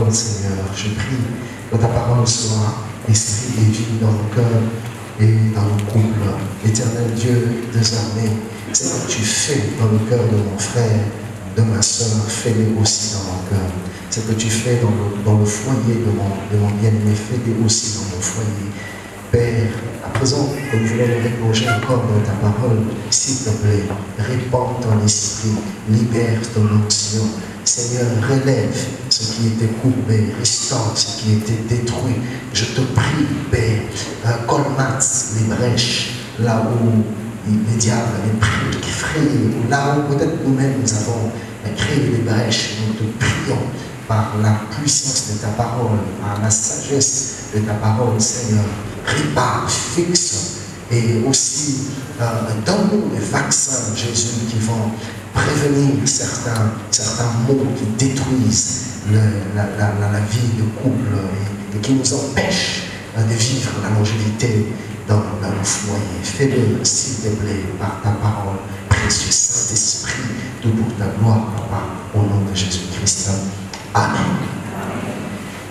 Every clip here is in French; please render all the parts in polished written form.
parole, Seigneur. Je prie que ta parole soit esprit et vie dans nos cœurs et dans nos couples. Éternel Dieu des armées, c'est ce que tu fais dans le cœur de mon frère, de ma soeur, fais-le aussi dans mon cœur. C'est ce que tu fais dans le foyer de mon bien-aimé, fais-le aussi dans mon foyer. Père, à présent, comme je voulais me replonger encore dans ta parole, s'il te plaît, répands ton esprit, libère ton onction. Seigneur, relève ce qui était courbé, restaure ce qui était détruit. Je te prie, Père, colmate les brèches, là où les diables, les prix qui frayent, là où peut-être nous-mêmes nous avons créé des brèches. Nous te prions par la puissance de ta parole, par la sagesse de ta parole, Seigneur. Répare, fixe, et aussi donne-nous des vaccins, Jésus, qui vont prévenir certains maux qui détruisent la vie de couple et qui nous empêchent de vivre la longévité dans le foyer. Fais-le, s'il te plaît, par ta parole, précieux Saint-Esprit, tout pour ta gloire, Papa, au nom de Jésus-Christ. Amen.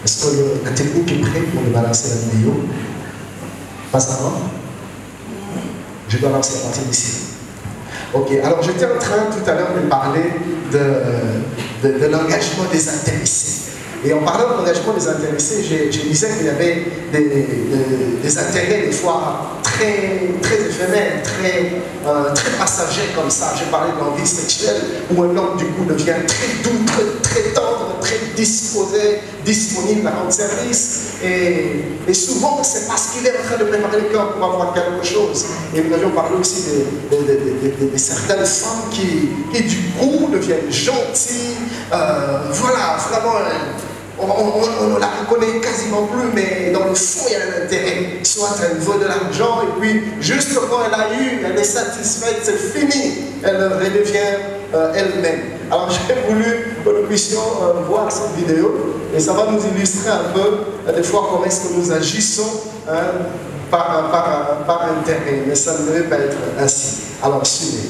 Est-ce que la technique est prête pour me balancer la vidéo? Pas avant? Je dois lancer à partir d'ici. Ok, alors j'étais en train tout à l'heure de parler de l'engagement des intéressés. Et en parlant de l'engagement des intéressés, je disais qu'il y avait des intérêts des fois très éphémères, très passagers comme ça. J'ai parlé de l'envie sexuelle où un homme du coup devient très doux, très tendre, très disposé, disponible à rendre service. Et souvent c'est parce qu'il est en train de préparer le cœur pour avoir quelque chose. Et nous avions parlé aussi de certaines femmes qui du coup deviennent gentilles. Voilà, vraiment. On ne la reconnaît quasiment plus, mais dans le fond, il y a un intérêt. Soit elle veut de l'argent, et puis, juste quand elle a eu, elle est satisfaite, c'est fini. Elle redevient elle-même. Alors, j'ai voulu que nous puissions voir cette vidéo, et ça va nous illustrer un peu, des fois, comment est-ce que nous agissons par intérêt. Mais ça ne devait pas être ainsi. Alors, suivez.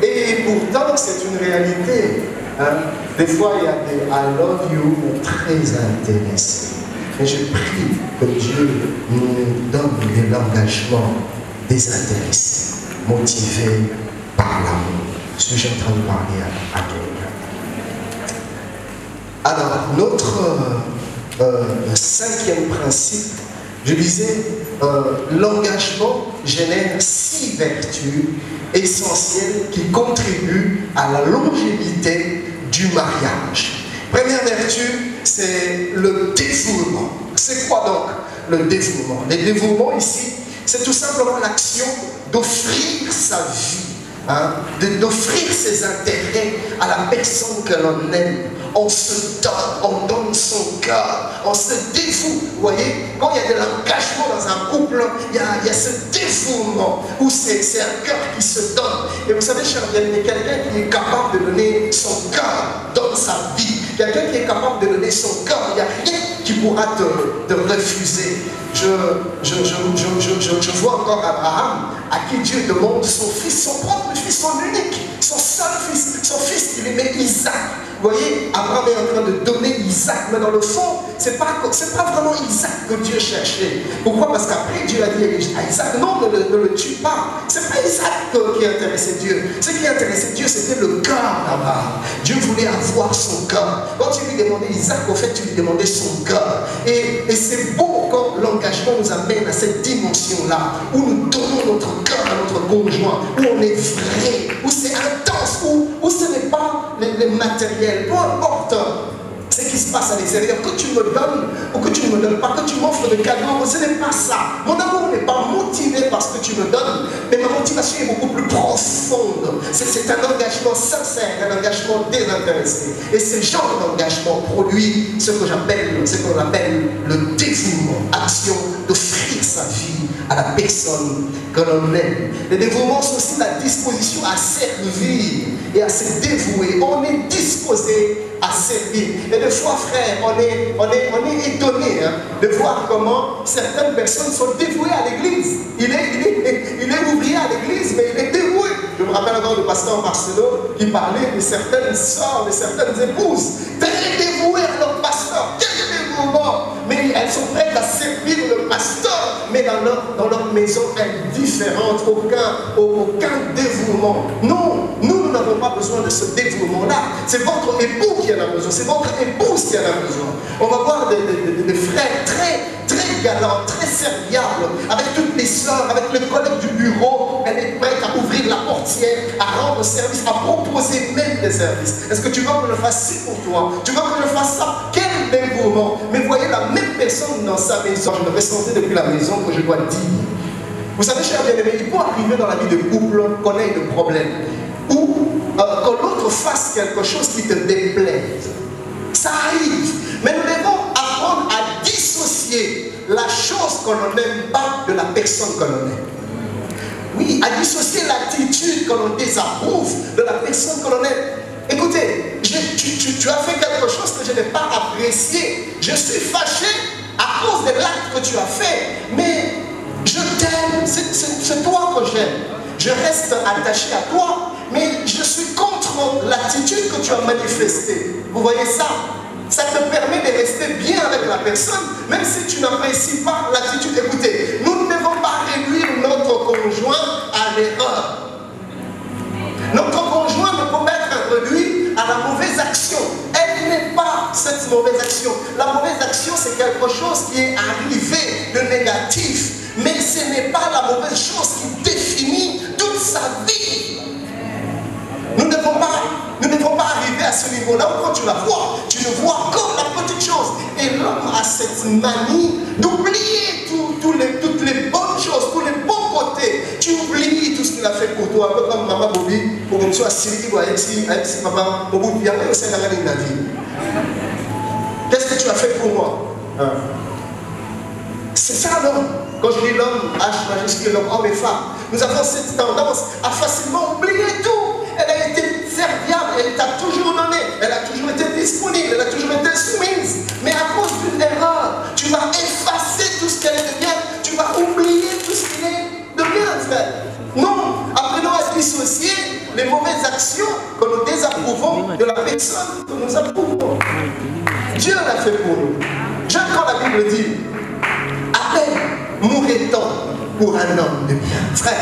Et pourtant, c'est une réalité. Des fois, il y a des I love you très intéressés. Mais je prie que Dieu nous donne de l'engagement désintéressé, motivé par l'amour. Suis-je en train de parler à quelqu'un? Alors, notre cinquième principe, je disais, l'engagement génère 6 vertus essentielles qui contribuent à la longévité du mariage. Première vertu, c'est le dévouement. C'est quoi donc le dévouement? Le dévouement ici, c'est tout simplement l'action d'offrir sa vie, d'offrir ses intérêts à la personne que l'on aime. On se donne, on donne son cœur, on se dévoue. Vous voyez, quand il y a de l'engagement dans un couple, il y a ce dévouement où c'est un cœur qui se donne. Et vous savez, cher bien-aimé, quelqu'un qui est capable de donner son cœur donne sa vie. Quelqu'un qui est capable de donner son cœur, il n'y a rien qui pourra te refuser. Je vois encore Abraham, à qui Dieu demande son fils, son propre fils, son unique, son seul fils, son fils qu'il aimait, Isaac. Vous voyez, Abraham est en train de donner Isaac, mais dans le fond, c'est pas vraiment Isaac que Dieu cherchait. Pourquoi? Parce qu'après Dieu a dit à Isaac, non, ne le tue pas. C'est pas Isaac qui intéressait Dieu. Ce qui intéressait Dieu, c'était le cœur d'Abraham. Dieu voulait avoir son cœur. Quand tu lui demandais Isaac, au fait, tu lui demandais son cœur. Et c'est beau quand l'engagement nous amène à cette dimension-là, où nous donnons notre cœur à notre conjoint, où on est vrai, où c'est intense, où ce n'est pas les matériels, peu importe ce qui se passe à l'extérieur, que tu me donnes ou que tu ne me donnes pas, que tu m'offres des cadeaux, ce n'est pas ça. Mon amour n'est pas motivé par ce que tu me donnes, mais ma motivation est beaucoup plus profonde. C'est un engagement sincère, un engagement désintéressé. Et ce genre d'engagement produit ce qu'on appelle le dévouement, action d'offrir sa vie à la personne que l'on aime. Le dévouement, c'est aussi la disposition à servir et à se dévouer. On est disposé à servir. Et des fois, frère, on est étonné de voir comment certaines personnes sont dévouées à l'église. Il est ouvrier à l'église, mais il est dévoué. Je me rappelle encore le pasteur Marcelo qui parlait de certaines sœurs, de certaines épouses, très dévouées à leur pasteur. Quel dévouement! Mais elles sont prêtes à servir le pasteur, mais dans leur maison indifférente, aucun dévouement. Non, nous n'avons pas besoin de ce dévouement-là. C'est votre époux qui en a besoin, c'est votre épouse qui en a besoin. On va voir des frères très galants, très serviables, avec toutes les sœurs, avec le collègue du bureau. Elle est prête à ouvrir la portière, à rendre service, à proposer même des services. Est-ce que tu veux que je le fasse ci pour toi? Tu veux que je le fasse ça? Quel dévouement! Mais voyez la même personne dans sa maison. Je me ressentais depuis la maison que je dois dire. Vous savez, chers bien-aimés, il peut arriver dans la vie de couple qu'on ait des problèmes. Ou que l'autre fasse quelque chose qui te déplaise. Ça arrive. Mais nous devons apprendre à dissocier la chose que l'on n'aime pas de la personne que l'on aime. Oui, à dissocier l'attitude que l'on désapprouve de la personne que l'on aime. Écoutez, tu as fait quelque chose que je n'ai pas apprécié. Je suis fâché à cause de l'acte que tu as fait. Mais je t'aime, c'est toi que j'aime. Je reste attaché à toi, mais je suis contre l'attitude que tu as manifestée. Vous voyez ça? Ça te permet de rester bien avec la personne, même si tu n'apprécies pas l'attitude. Écoutez, nous ne devons pas réduire notre conjoint à l'erreur. Notre conjoint ne peut pas être réduit à la mauvaise action. Elle n'est pas cette mauvaise action. La mauvaise action, c'est quelque chose qui est arrivé de négatif. Mais ce n'est pas la mauvaise chose qui définit toute sa vie. Nous ne devons pas arriver à ce niveau-là où quand tu la vois, tu le vois comme la petite chose. Et l'homme a cette manie d'oublier toutes les bonnes choses, tous les bons côtés. Tu oublies tout ce qu'il a fait pour toi. Un peu comme Maman Bobby, pour que tu sois Sylvie ou avec Papa Bobby, il y a même aussi la vie. Qu'est-ce que tu as fait pour moi? C'est ça l'homme. Quand je dis l'homme, H majuscule, l'homme, homme et femme, nous avons cette tendance à facilement oublier tout. Elle a été serviable, elle t'a toujours donné, elle a toujours été disponible, elle a toujours été soumise. Mais à cause d'une erreur, tu vas effacer tout ce qu'elle est de bien, tu vas oublier tout ce qu'il est de bien, frère. Non, apprenons à dissocier les mauvaises actions que nous désapprouvons de la personne que nous approuvons. Dieu l'a fait pour nous. J'aime quand la Bible dit, à peine mourrait-on pour un homme de bien. Frère,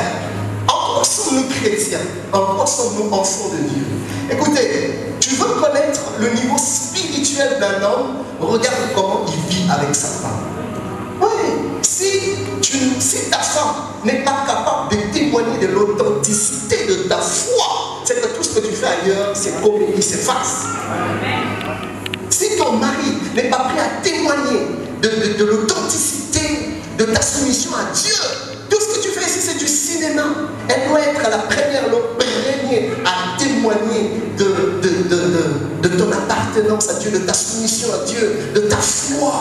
en quoi sommes-nous chrétiens? En quoi sommes-nous enfants de Dieu? Écoutez, tu veux connaître le niveau spirituel d'un homme? Regarde comment il vit avec sa femme. Oui, si ta femme n'est pas capable de témoigner de l'authenticité de ta foi, c'est que tout ce que tu fais ailleurs, c'est comédie, c'est farce. Si ton mari n'est pas prêt à témoigner de l'authenticité de ta soumission à Dieu, tout ce que tu fais ici, c'est du cinéma. Elle doit être la première, le premier à témoigner de ton appartenance à Dieu, de ta soumission à Dieu, de ta foi.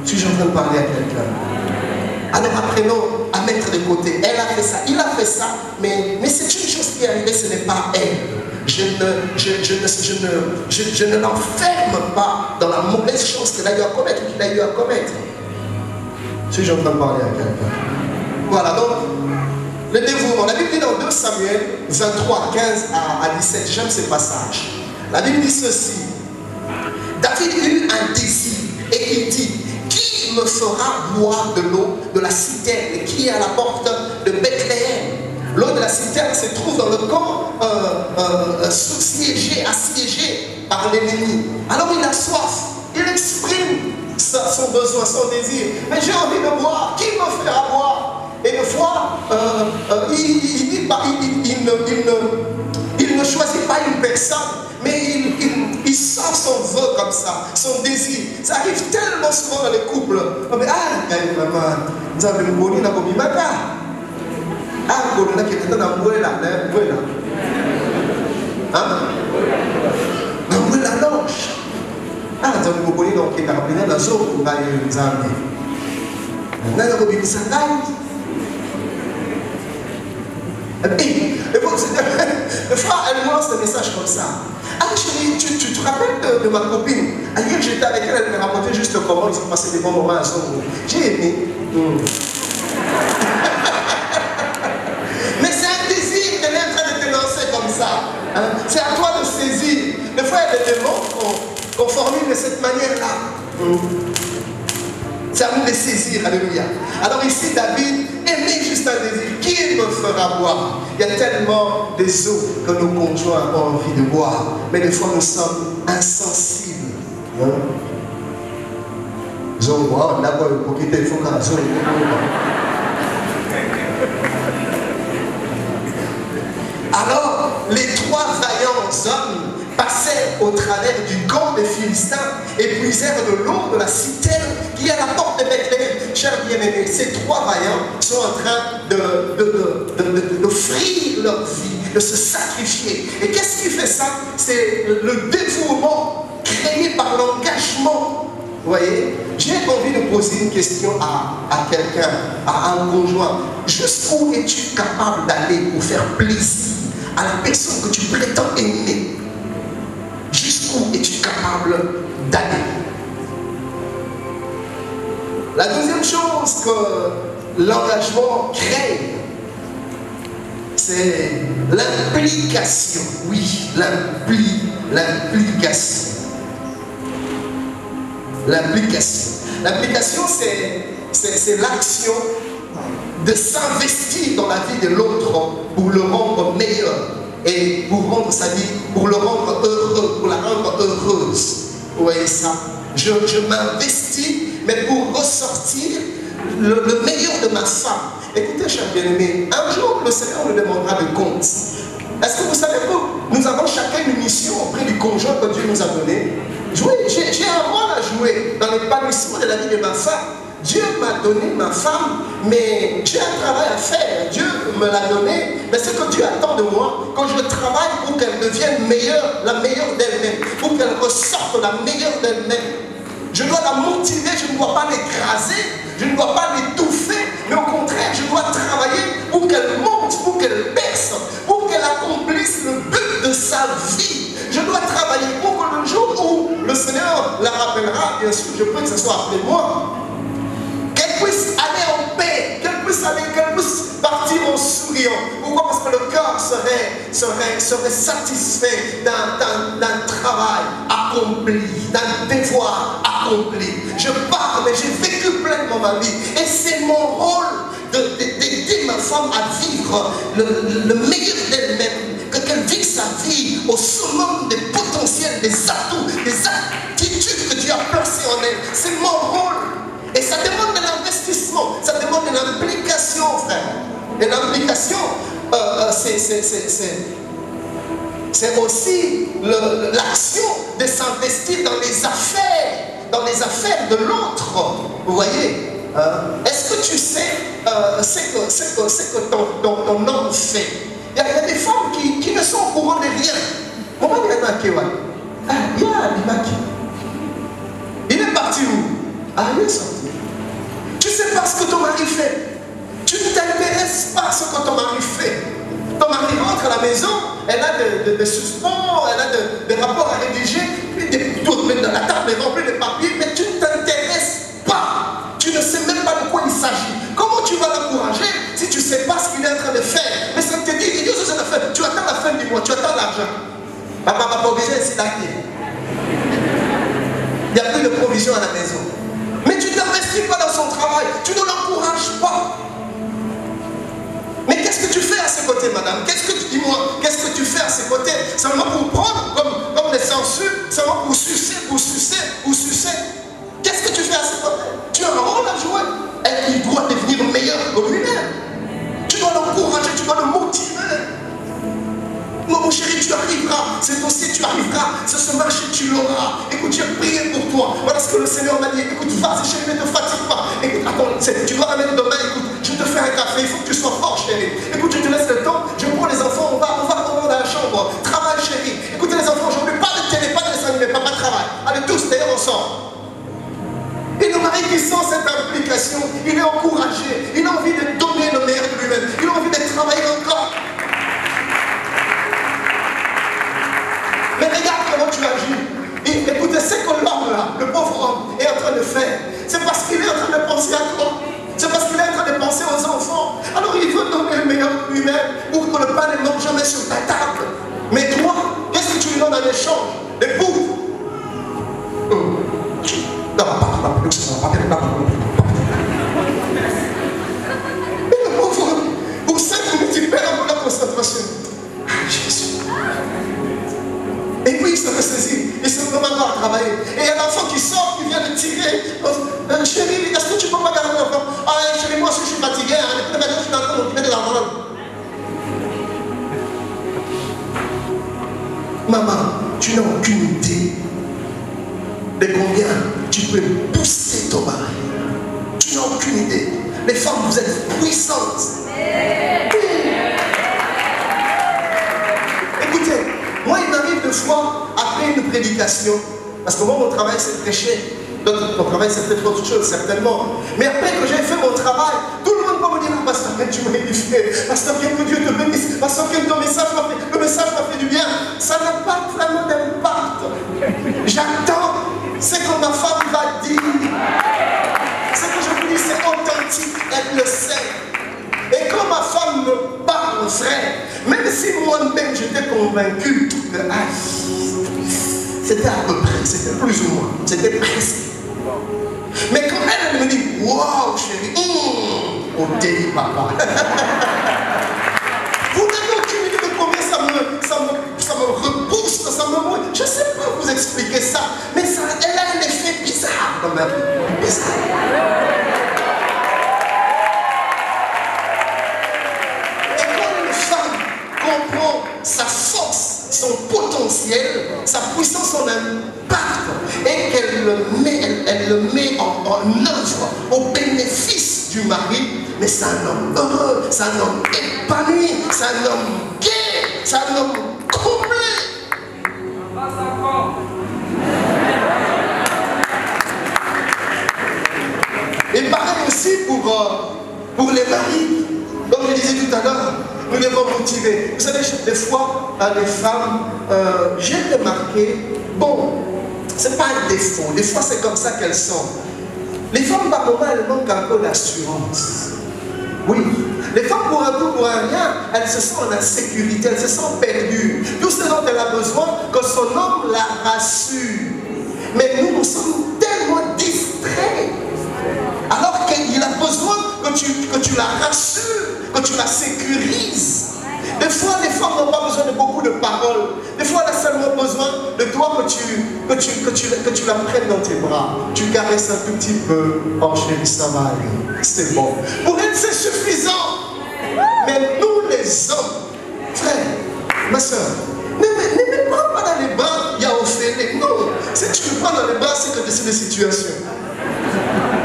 Suis-je en train de parler à quelqu'un? Alors apprenons à mettre de côté. Elle a fait ça, il a fait ça, mais c'est une chose qui est arrivée, ce n'est pas elle. Je ne l'enferme pas dans la mauvaise chose qu'elle a eu à commettre ou qu'il a eu à commettre. Suis-je en train de parler à quelqu'un? Voilà, donc, le dévouement. La Bible dit dans 2 Samuel 23, 15 à 17, j'aime ces passages. La Bible dit ceci. David eut un désir et il dit, qui me fera boire de l'eau de la citerne qui est à la porte de Bethléem? L'eau de la citerne se trouve dans le camp assiégé par l'ennemi. Alors il a soif, il exprime son besoin, son désir. Mais j'ai envie de boire, qui me fera boire? Et une fois, il ne choisit pas une personne, mais il sort son vœu comme ça, son désir. Ça arrive tellement souvent dans les couples. Mais maman, nous avons une bonne qui est dans la le frère, elle me lance un message comme ça. Ah chérie, tu te rappelles de ma copine? Hier j'étais avec elle, elle me racontait juste comment ils ont passé des bons moments ensemble. J'ai aimé. Mais c'est un désir qu'elle est en train de te lancer comme ça. Hein? C'est à toi de saisir. Des fois il y a des demandes qu'on formule de cette manière-là. C'est à nous de saisir, alléluia. Alors ici, David aimait juste un désir. Qui me fera boire? Il y a tellement des eaux que nos conjoints ont envie de boire. Mais des fois, nous sommes insensibles. Alors, les trois vaillants hommes passèrent au travers du camp des Philistins et puisèrent de l'eau de la citerne qui est à la porte de Bethléem. Chers bien-aimés, ces trois vaillants sont en train d'offrir leur vie, de se sacrifier. Et qu'est-ce qui fait ça? C'est le dévouement créé par l'engagement. Vous voyez, j'ai envie de poser une question à quelqu'un, à un conjoint. Jusqu'où es-tu capable d'aller pour faire plaisir à la personne que tu prétends aimer? Jusqu'où es-tu capable d'aller? La deuxième chose que l'engagement crée, c'est l'implication. Oui, l'implication. L'implication, c'est l'action de s'investir dans la vie de l'autre pour le rendre meilleur et pour rendre sa vie, pour le rendre heureux, pour la rendre heureuse. Vous voyez ça? Je m'investis, mais pour ressortir le meilleur de ma femme. Écoutez, chers bien-aimés, un jour, le Seigneur nous demandera de compte. Est-ce que vous savez que nous avons chacun une mission auprès du conjoint que Dieu nous a donné? J'ai un rôle à jouer dans l'épanouissement de la vie de ma femme. Dieu m'a donné ma femme, mais j'ai un travail à faire. Dieu me l'a donné, mais ce que Dieu attend de moi, quand je travaille pour qu'elle devienne meilleure, la meilleure d'elle-même, pour qu'elle ressorte la meilleure d'elle-même. Je dois la motiver, je ne dois pas l'écraser, je ne dois pas l'étouffer, mais au contraire, je dois travailler pour qu'elle monte, pour qu'elle perce, pour qu'elle accomplisse le but de sa vie. Je dois travailler pour que le jour où le Seigneur la rappellera, bien sûr, je peux que ce soit après moi, qu'elle puisse aller en paix, qu'elle puisse partir en souriant. Pourquoi? Parce que le cœur serait satisfait d'un travail accompli, d'un devoir accompli. Je parle, mais j'ai vécu pleinement ma vie. Et c'est mon rôle d'aider ma femme à vivre le meilleur d'elle-même. Qu'elle vive sa vie au summum des potentiels, des atouts, des attitudes que Dieu a placées en elle. C'est mon rôle. Et ça demande de l'investissement, ça demande de l'implication, frère. Et l'implication, c'est aussi l'action de s'investir dans les affaires de l'autre. Vous voyez? Est-ce que tu sais ce que ton homme fait? Il y a des femmes qui ne sont au courant de rien. Il est parti où? Ah, il est sorti. Tu ne sais pas ce que ton mari fait. Tu ne t'intéresses pas à ce que ton mari fait. Ton mari rentre à la maison, elle a des suspens, elle a des rapports à rédiger, la table est remplie de papiers, mais tu ne t'intéresses pas. Tu ne sais même pas de quoi il s'agit. Comment tu vas l'encourager si tu ne sais pas ce qu'il est en train de faire? Mais ça te dit, Dieu, c'est la fin. Tu attends la fin du mois, tu attends l'argent. Papa va provision c'est d'acquis. Il n'y a plus de provision à la maison. Mais tu ne t'investis pas dans son travail. Tu ne l'encourages pas. Mais qu'est-ce que tu fais à ses côtés, madame? Dis-moi, qu'est-ce que tu fais à ses côtés? Seulement pour prendre comme les sangsues, seulement pour sucer. Qu'est-ce que tu fais à ses côtés? Tu as un rôle à jouer. Et il doit devenir meilleur que lui-même. Tu dois l'encourager, tu dois le motiver. Mon chéri, tu arriveras. Ce dossier, tu arriveras. Ce marché, tu l'auras. Écoute, j'ai prié pour toi. Voilà ce que le Seigneur m'a dit. Écoute, vas-y, chéri, ne te fatigue pas. Écoute, attends, tu dois ramener demain. Écoute, je te fais un café. Il faut que tu sois fort, chéri. Écoute, je te laisse le temps. Je prends les enfants. On va dans la chambre. Travaille, chéri. Écoutez, les enfants, aujourd'hui, pas de télé, pas de dessin animé, papa travaille. Allez, tous, d'ailleurs, ensemble. Et le mari qui sent cette implication, il est encouragé. Il a envie de donner le meilleur de lui-même. Il a envie de travailler encore. Mais regarde comment tu agis. Écoutez, c'est que l'homme là, le pauvre homme, est en train de faire. C'est parce qu'il est en train de penser à toi. C'est parce qu'il est en train de penser aux enfants. Alors il veut donner le meilleur de lui-même pour que le pain ne manque jamais sur ta table. Mais toi, qu'est-ce que tu lui donnes en échange? Des bouts. Mais le pauvre homme, pour 5 minutes, il perd un peu la concentration. Ah, Jésus. Et puis il se ressaisit, il se met encore à travailler. Et il y a l'enfant qui sort, qui vient de tirer. Chérie, est-ce que tu peux pas garder l'enfant? Ah chérie, moi aussi je suis fatigué, depuis maintenant je suis en train de m'occuper de l'enfant. Maman, tu n'as aucune idée de combien tu peux booster ton mari. Tu n'as aucune idée. Les femmes, vous êtes puissantes. Écoutez, moi, il m'arrive de fois, après une prédication, parce que moi, mon travail, c'est prêcher. D'autres, mon travail, c'est peut-être autre chose, certainement. Mais après que j'ai fait mon travail, tout le monde va me dire, ah, Pasteur, tu m'as édifié. Pasteur, que Dieu te bénisse. Pasteur, que ton message m'a fait, le message m'a fait du bien. Ça n'a pas vraiment d'impact. J'attends ce que ma femme va dire. Ce que je vous dis, c'est authentique, elle le sait. Et quand ma femme me parle, frère, même si moi-même j'étais convaincu que c'était à peu près, c'était plus ou moins, c'était presque. Mais quand elle me dit, waouh chérie, au délit papa. Vous n'avez aucune idée de combien ça me rebooste, ça me mouille. Je ne sais pas vous expliquer ça, mais ça, elle a un effet bizarre dans ma vie. Bizarre. Comprend sa force, son potentiel, sa puissance, son impact, et qu'elle le met en œuvre au bénéfice du mari. Mais c'est un homme heureux, c'est un homme épanoui, c'est un homme gai, c'est un homme comblé. Et pareil aussi pour les maris, comme je disais tout à l'heure. Nous devons motiver. Vous savez, des fois, les femmes, j'ai remarqué, bon, c'est pas un défaut, des fois c'est comme ça qu'elles sont. Les femmes, par moment, elles manquent un peu d'assurance. Oui. Les femmes, pour un peu, pour un rien, elles se sentent en insécurité, elles se sentent perdues. Tout ce dont elle a besoin, que son homme la rassure. Mais nous sommes tellement distraits. Alors qu'il a besoin que tu la rassures, que tu la sécurises. Des fois, les femmes n'ont pas besoin de beaucoup de paroles. Des fois, elles ont seulement besoin de toi que tu la prennes dans tes bras. Tu caresses un tout petit peu. Oh chérie, ça va aller. C'est bon. Pour elle, c'est suffisant. Mais nous, les hommes, frère, ma soeur, ne me prends pas dans les bras, il y a Ophélie. Non, si tu me prends dans les bras, c'est que c'est des situations.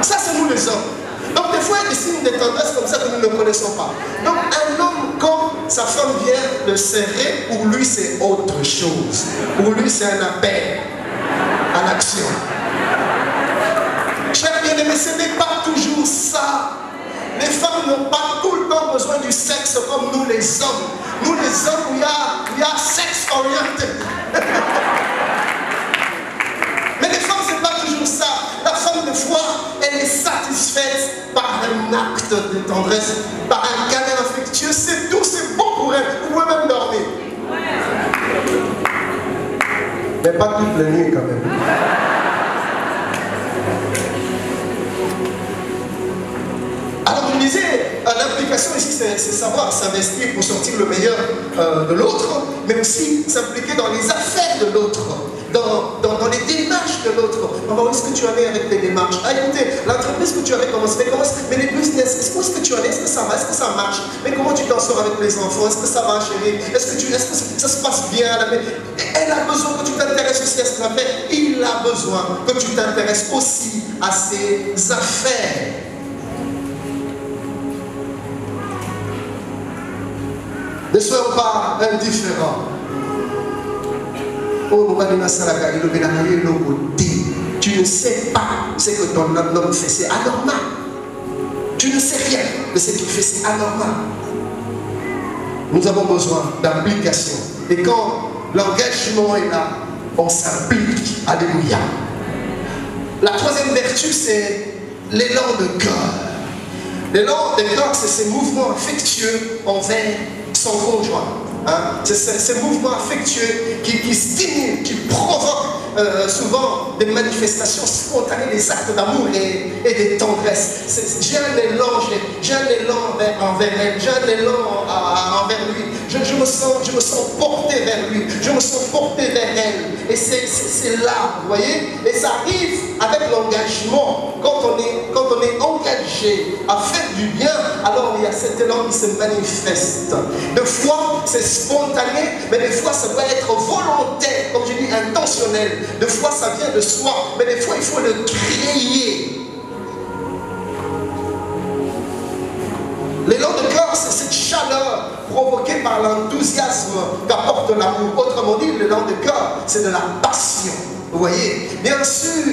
Ça, c'est nous les hommes. Donc, des fois, il y a des signes de tendresse comme ça que nous ne connaissons pas. Donc, un homme, quand sa femme vient le serrer, pour lui, c'est autre chose. Pour lui, c'est un appel à l'action. Chers bien-aimés, ce n'est pas toujours ça. Les femmes n'ont pas tout le temps besoin du sexe comme nous, les hommes. Nous, les hommes, il y a sexe orienté. Mais les femmes, ce n'est pas toujours ça. La femme, des fois, elle est satisfaite par un acte de tendresse, par un câlin affectueux. C'est tout, c'est bon pour elle. Vous pouvez même dormir. Mais pas toute la nuit quand même. Alors je disais, l'implication ici, c'est savoir s'investir pour sortir le meilleur de l'autre, mais aussi s'impliquer dans les affaires de l'autre, dans les démarches de l'autre. Où est-ce que tu en es avec tes démarches? Ah écoutez, l'entreprise que tu avais commencé, mais les business, où est-ce que tu en es? Est-ce que ça va? Est-ce que ça marche? Mais comment tu t'en sors avec les enfants? Est-ce que ça va, chérie? Est-ce que ça se passe bien à la maison? Elle a besoin que tu t'intéresses aussi à ses affaires. Il a besoin que tu t'intéresses aussi à ses affaires. Ne sois pas indifférent. Tu ne sais pas ce que ton homme fait, c'est anormal. Tu ne sais rien de ce qu'il fait, c'est anormal. Nous avons besoin d'implication. Et quand l'engagement est là, on s'implique. Alléluia. La troisième vertu, c'est l'élan de cœur. L'élan de cœur, c'est ces mouvements affectueux envers son conjoint. Hein? C'est ces mouvements affectueux qui stimulent, qui provoquent souvent des manifestations spontanées, des actes d'amour et des tendresses. J'ai un élan envers elle, j'ai un élan envers lui. Je me sens porté vers lui, je me sens porté vers elle. Et c'est là, vous voyez. Et ça arrive avec l'engagement. Quand on est engagé à faire du bien, alors il y a cet élan qui se manifeste. Des fois, c'est spontané, mais des fois, ça doit être volontaire, comme je dis, intentionnel. Des fois, ça vient de soi, mais des fois, il faut le créer. L'élan de cœur, c'est cette chaleur provoquée par l'enthousiasme qu'apporte l'amour. Autrement dit, l'élan de cœur, c'est de la passion. Vous voyez, bien sûr,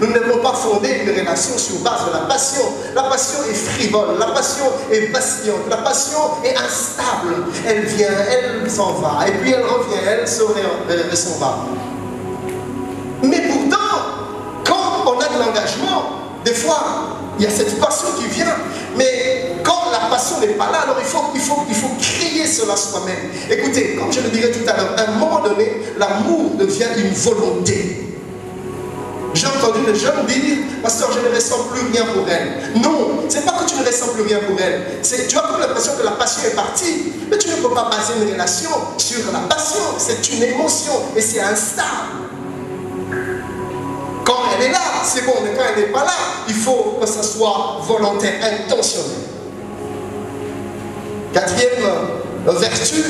nous ne devons pas fonder une relation sur base de la passion. La passion est frivole, la passion est vacillante, la passion est instable. Elle vient, elle s'en va, et puis elle revient, elle s'en va. Mais pourtant, quand on a de l'engagement, des fois, il y a cette passion qui vient, mais quand la passion n'est pas là, alors il faut créer cela soi-même. Écoutez, comme je le dirais tout à l'heure, à un moment donné, l'amour devient une volonté. J'ai entendu des jeunes dire, pasteur, je ne ressens plus rien pour elle. Non, ce n'est pas que tu ne ressens plus rien pour elle. Tu as comme l'impression que la passion est partie, mais tu ne peux pas baser une relation sur la passion. C'est une émotion et c'est instable. Quand elle est là, c'est bon, mais quand elle n'est pas là, il faut que ce soit volontaire, intentionnel. Quatrième vertu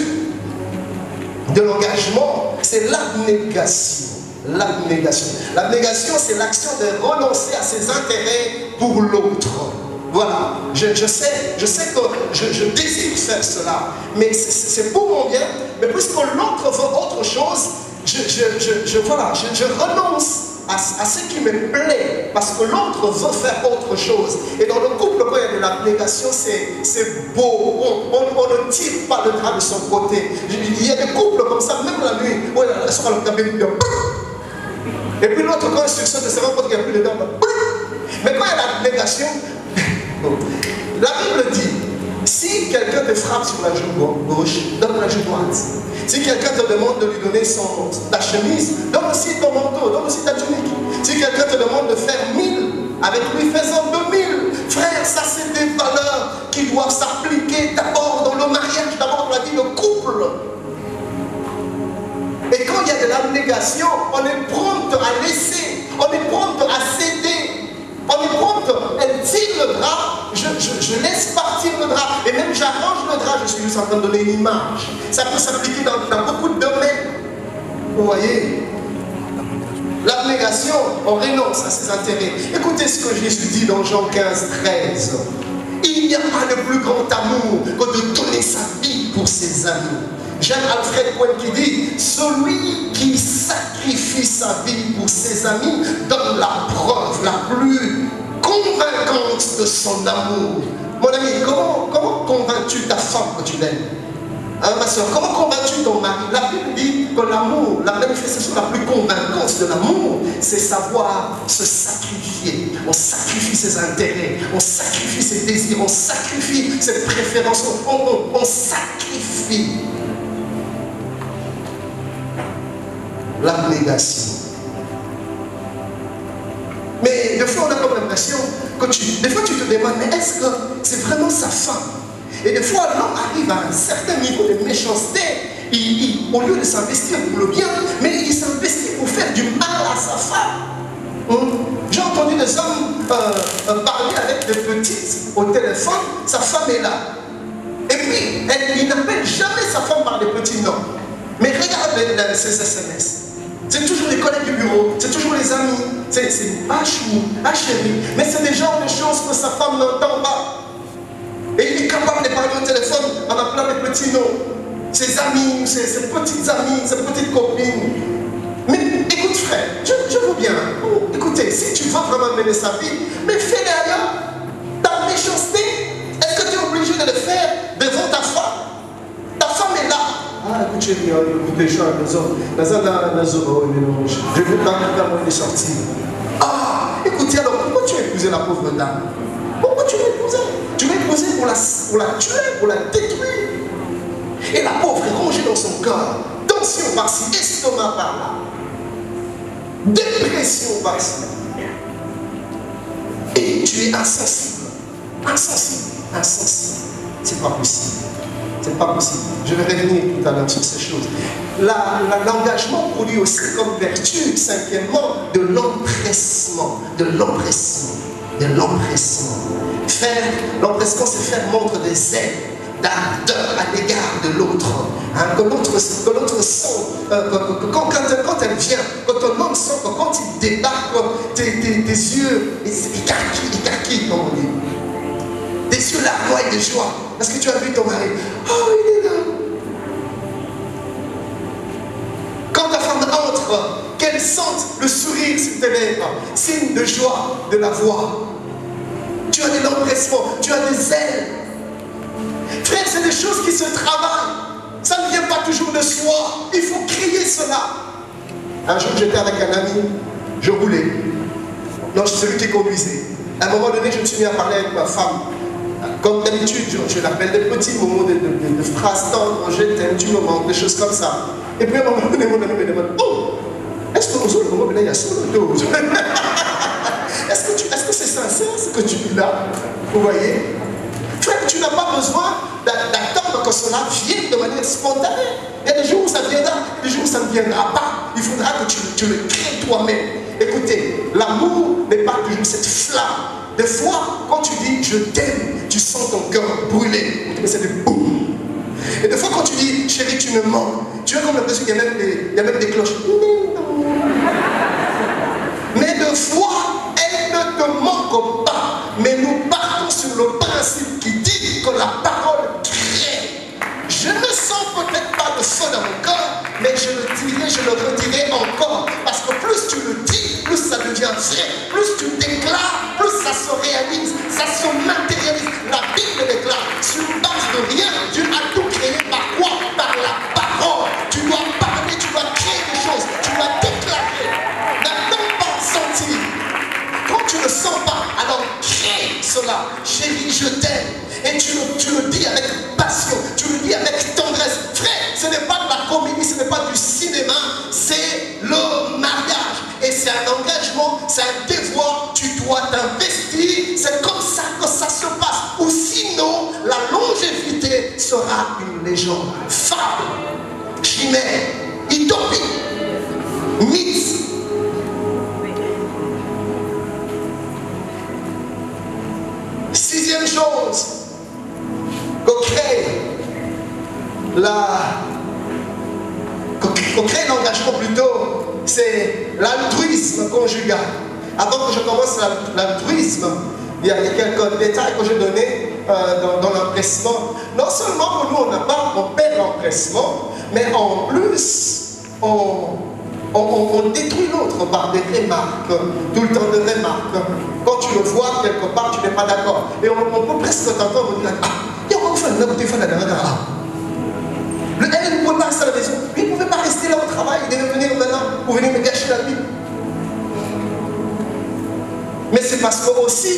de l'engagement, c'est l'abnégation. L'abnégation. L'abnégation, c'est l'action de renoncer à ses intérêts pour l'autre. Voilà, je sais que je désire faire cela, mais c'est pour mon bien, mais puisque l'autre veut autre chose, je renonce à ce qui me plaît, parce que l'autre veut faire autre chose. Et dans le couple, quand il y a de l'abnégation, c'est beau. On ne tire pas le drap de son côté. Il y a des couples comme ça, même la nuit, où elle sera le cabine, et puis l'autre, quand il se rend compte qu'il n'y a plus de dents, mais quand il y a l'abnégation, la Bible dit, si quelqu'un te frappe sur la joue gauche, donne la joue droite. Si quelqu'un te demande de lui donner ta chemise, donne aussi ton manteau, donne aussi ta tunique. Si quelqu'un te demande de faire 1000, avec lui faisant 2000. Frère, ça c'est des valeurs qui doivent s'appliquer d'abord dans le mariage, d'abord dans la vie de couple. Et quand il y a de l'abnégation, on est prompt à laisser, on est prompt à céder, on est prompt, elle tire le drap, je laisse partir le drap, et même j'arrange le drap, je suis juste en train de donner une image. Ça peut s'appliquer dans beaucoup de domaines. Vous voyez, l'abnégation, on renonce à ses intérêts. Écoutez ce que Jésus dit dans Jean 15, 13. Il n'y a pas de plus grand amour que de donner sa vie pour ses amis. J'aime Alfred Cohen qui dit, celui qui sacrifie sa vie pour ses amis donne la preuve la plus convaincante de son amour. Mon ami, comment convaincs-tu ta femme que tu l'aimes? Hein, ma soeur, comment convaincs-tu ton mari? La Bible dit que l'amour, la manifestation la plus convaincante de l'amour, c'est savoir se sacrifier. On sacrifie ses intérêts, on sacrifie ses désirs, on sacrifie ses préférences, on sacrifie. l'abnégation. Mais des fois, on a comme l'impression que des fois, tu te demandes, mais est-ce que c'est vraiment sa femme? Et des fois, l'homme arrive à un certain niveau de méchanceté. Au lieu de s'investir pour le bien, mais il s'investit pour faire du mal à sa femme. J'ai entendu des hommes parler avec des petites au téléphone, sa femme est là. Et puis, il n'appelle jamais sa femme par des petits noms. Mais regarde ses SMS. C'est toujours les collègues du bureau, c'est toujours les amis, c'est chou, chérie. Mais c'est des genres de choses que sa femme n'entend pas. Et il est capable de parler au téléphone en appelant des petits noms. Ses amis, ses petites amies, ses petites copines. Mais écoute frère, je veux bien. Écoutez, si tu veux vraiment mener sa vie, mais fais-le ailleurs. Ta méchanceté, est-ce que tu es obligé de le faire devant ta femme? Ta femme est là. Ah, écoute chérie, écoutez, je suis à la maison. Je veux pas comment il est sorti. Ah, écoutez, alors pourquoi tu as épousé la pauvre dame? Pourquoi tu l'as épousée? Tu l'as épousée pour la tuer, pour la détruire. Et la pauvre est rongée dans son corps. Tension par-ci, estomac par-là. Dépression par-ci. Et tu es insensible. Insensible. Insensible. C'est pas possible. C'est pas possible. Je vais revenir tout à l'heure sur ces choses. L'engagement produit aussi comme vertu, cinquièmement, de l'empressement. De l'empressement. De l'empressement. L'empressement, c'est faire montre des ailes, d'ardeur à l'égard de l'autre. Hein, que l'autre sent, quand elle vient, quand ton homme sent que quand il débarque, tes yeux écarquillent, comme on dit. Des yeux larmoyés de joie. Parce que tu as vu ton mari. Oh, il est là. Quand ta femme entre, qu'elle sente le sourire sur tes lèvres, signe de joie de la voix. Tu as de l'empressement, tu as des ailes. Frère, c'est des choses qui se travaillent. Ça ne vient pas toujours de soi. Il faut crier cela. Un jour, j'étais avec un ami, je roulais. Non, c'est celui qui conduisait. À un moment donné, je me suis mis à parler avec ma femme. Comme d'habitude, je l'appelle des petits moments de phrases tendres, je t'aime, tu me manques, des choses comme ça. Et puis à un moment donné, mon ami me demande, oh, est-ce que au moment donné, il y a solo dose? Est-ce que c'est sincère ce que tu dis là? Vous voyez? Frère, tu n'as pas besoin d'attendre que cela vienne de manière spontanée. Il y a des jours où ça viendra, des jours où ça ne viendra pas. Il faudra que tu le crées toi-même. Écoutez, l'amour n'est pas toujours cette flamme. Des fois, quand tu dis je t'aime, tu sens ton cœur brûler. C'est des boum. Et des fois, quand tu dis chérie, tu me manques, tu as comme l'impression qu'il y a même des cloches. Mais des fois, elle ne te manque pas. Mais nous partons sur le principe qui dit que la parole crée. Je ne sens peut-être pas le feu dans mon cœur, mais je le dirai, je le redirai encore. Parce que plus tu le dis, plus ça devient vrai. Plus tu déclares, plus ça se réalise, ça se matérialise. La Bible déclare, sur base de rien, Dieu a tout créé par quoi? Par la parole. Tu dois parler, tu dois créer des choses, tu dois déclarer. N'attends pas de sentir. Quand tu ne sens pas, alors crée cela. Chérie, je t'aime. Et tu le dis avec passion, tu le dis avec tendresse. Frère, ce n'est pas de la comédie, ce n'est pas du cinéma, c'est le mariage. Et c'est un engagement, c'est un devoir, tu dois t'investir. C'est comme ça que ça se passe. Ou sinon, la longévité sera une légende. Fable, chimère, utopie, mythe. Sixième chose, qu'on crée l'engagement plutôt, c'est l'altruisme conjugal. Avant que je commence l'altruisme, il y a quelques détails que j'ai donnés dans l'empressement. Non seulement que nous on perd l'empressement, mais en plus on détruit l'autre par des remarques, tout le temps des remarques. Quand tu le vois quelque part, tu n'es pas d'accord. Et on peut presque t'entendre dire, ah, il y a encore un homme qui fait la dernière. Elle ne pouvait pas rester à la maison. Il ne pouvait pas rester là au travail. Il devait venir maintenant pour venir me gâcher la vie. Mais c'est parce que aussi,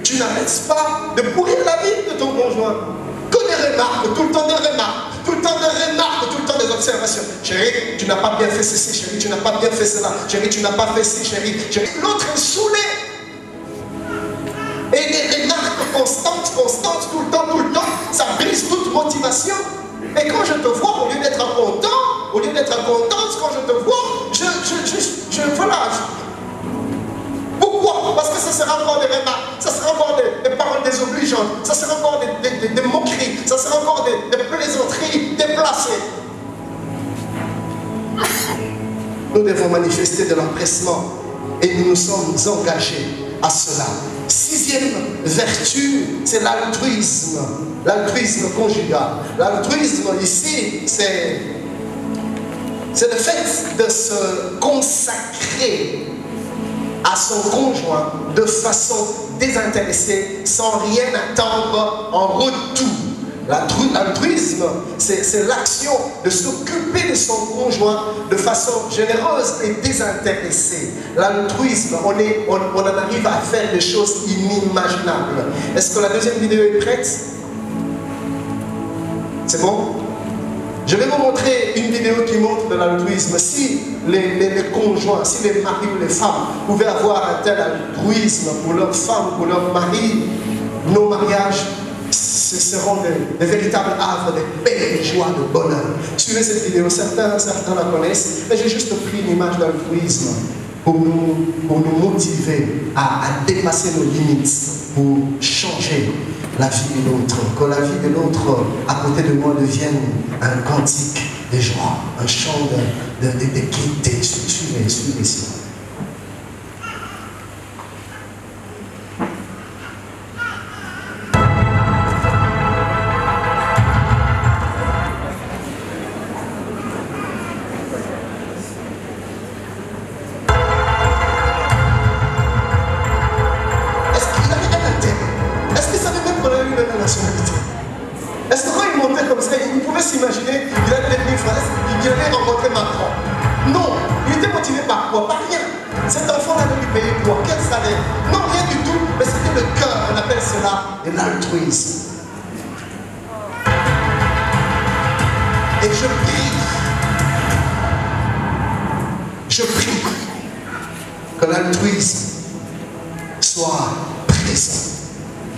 tu n'arrêtes pas de pourrir la vie de ton conjoint. Que des remarques, tout le temps des remarques, tout le temps des remarques, tout le temps des observations. Chérie, tu n'as pas bien fait ceci, chérie, tu n'as pas bien fait cela, chérie, tu n'as pas fait ci, chérie, chérie. L'autre est saoulé. Et des remarques constantes, tout le temps, ça brise toute motivation. Et quand je te vois, au lieu d'être content, quand je te vois, voilà. Pourquoi? Parce que ça sera encore des remarques, ça sera encore des paroles désobligeantes, ça sera encore des moqueries, ça sera encore des plaisanteries déplacées. Nous devons manifester de l'empressement et nous nous sommes engagés à cela. 6e vertu, c'est l'altruisme. L'altruisme conjugal. L'altruisme ici, c'est le fait de se consacrer à son conjoint de façon désintéressée, sans rien attendre en retour. L'altruisme, c'est l'action de s'occuper de son conjoint de façon généreuse et désintéressée. L'altruisme, on en arrive à faire des choses inimaginables. Est-ce que la deuxième vidéo est prête? C'est bon? Je vais vous montrer une vidéo qui montre de l'altruisme. Si les conjoints, si les maris ou les femmes pouvaient avoir un tel altruisme pour leur femme, pour leur mari, nos mariages, ce seront des véritables havres de paix, de joie, de bonheur. Suivez cette vidéo, certains la connaissent, mais j'ai juste pris une image d'altruisme pour nous motiver à dépasser nos limites, pour changer la vie de l'autre, que la vie de l'autre à côté de moi devienne un cantique de joie, un chant de quitter. Suivez ici. Est-ce que quand il montait comme ça, il pouvait s'imaginer qu'il allait devenir français, qu'il allait rencontrer Macron? Non, il était motivé par quoi? Par rien. Cet enfant allait lui payer quoi? Quel salaire? Non, rien du tout, mais c'était le cœur, on appelle cela de l'altruisme. Et je prie que l'altruisme soit présent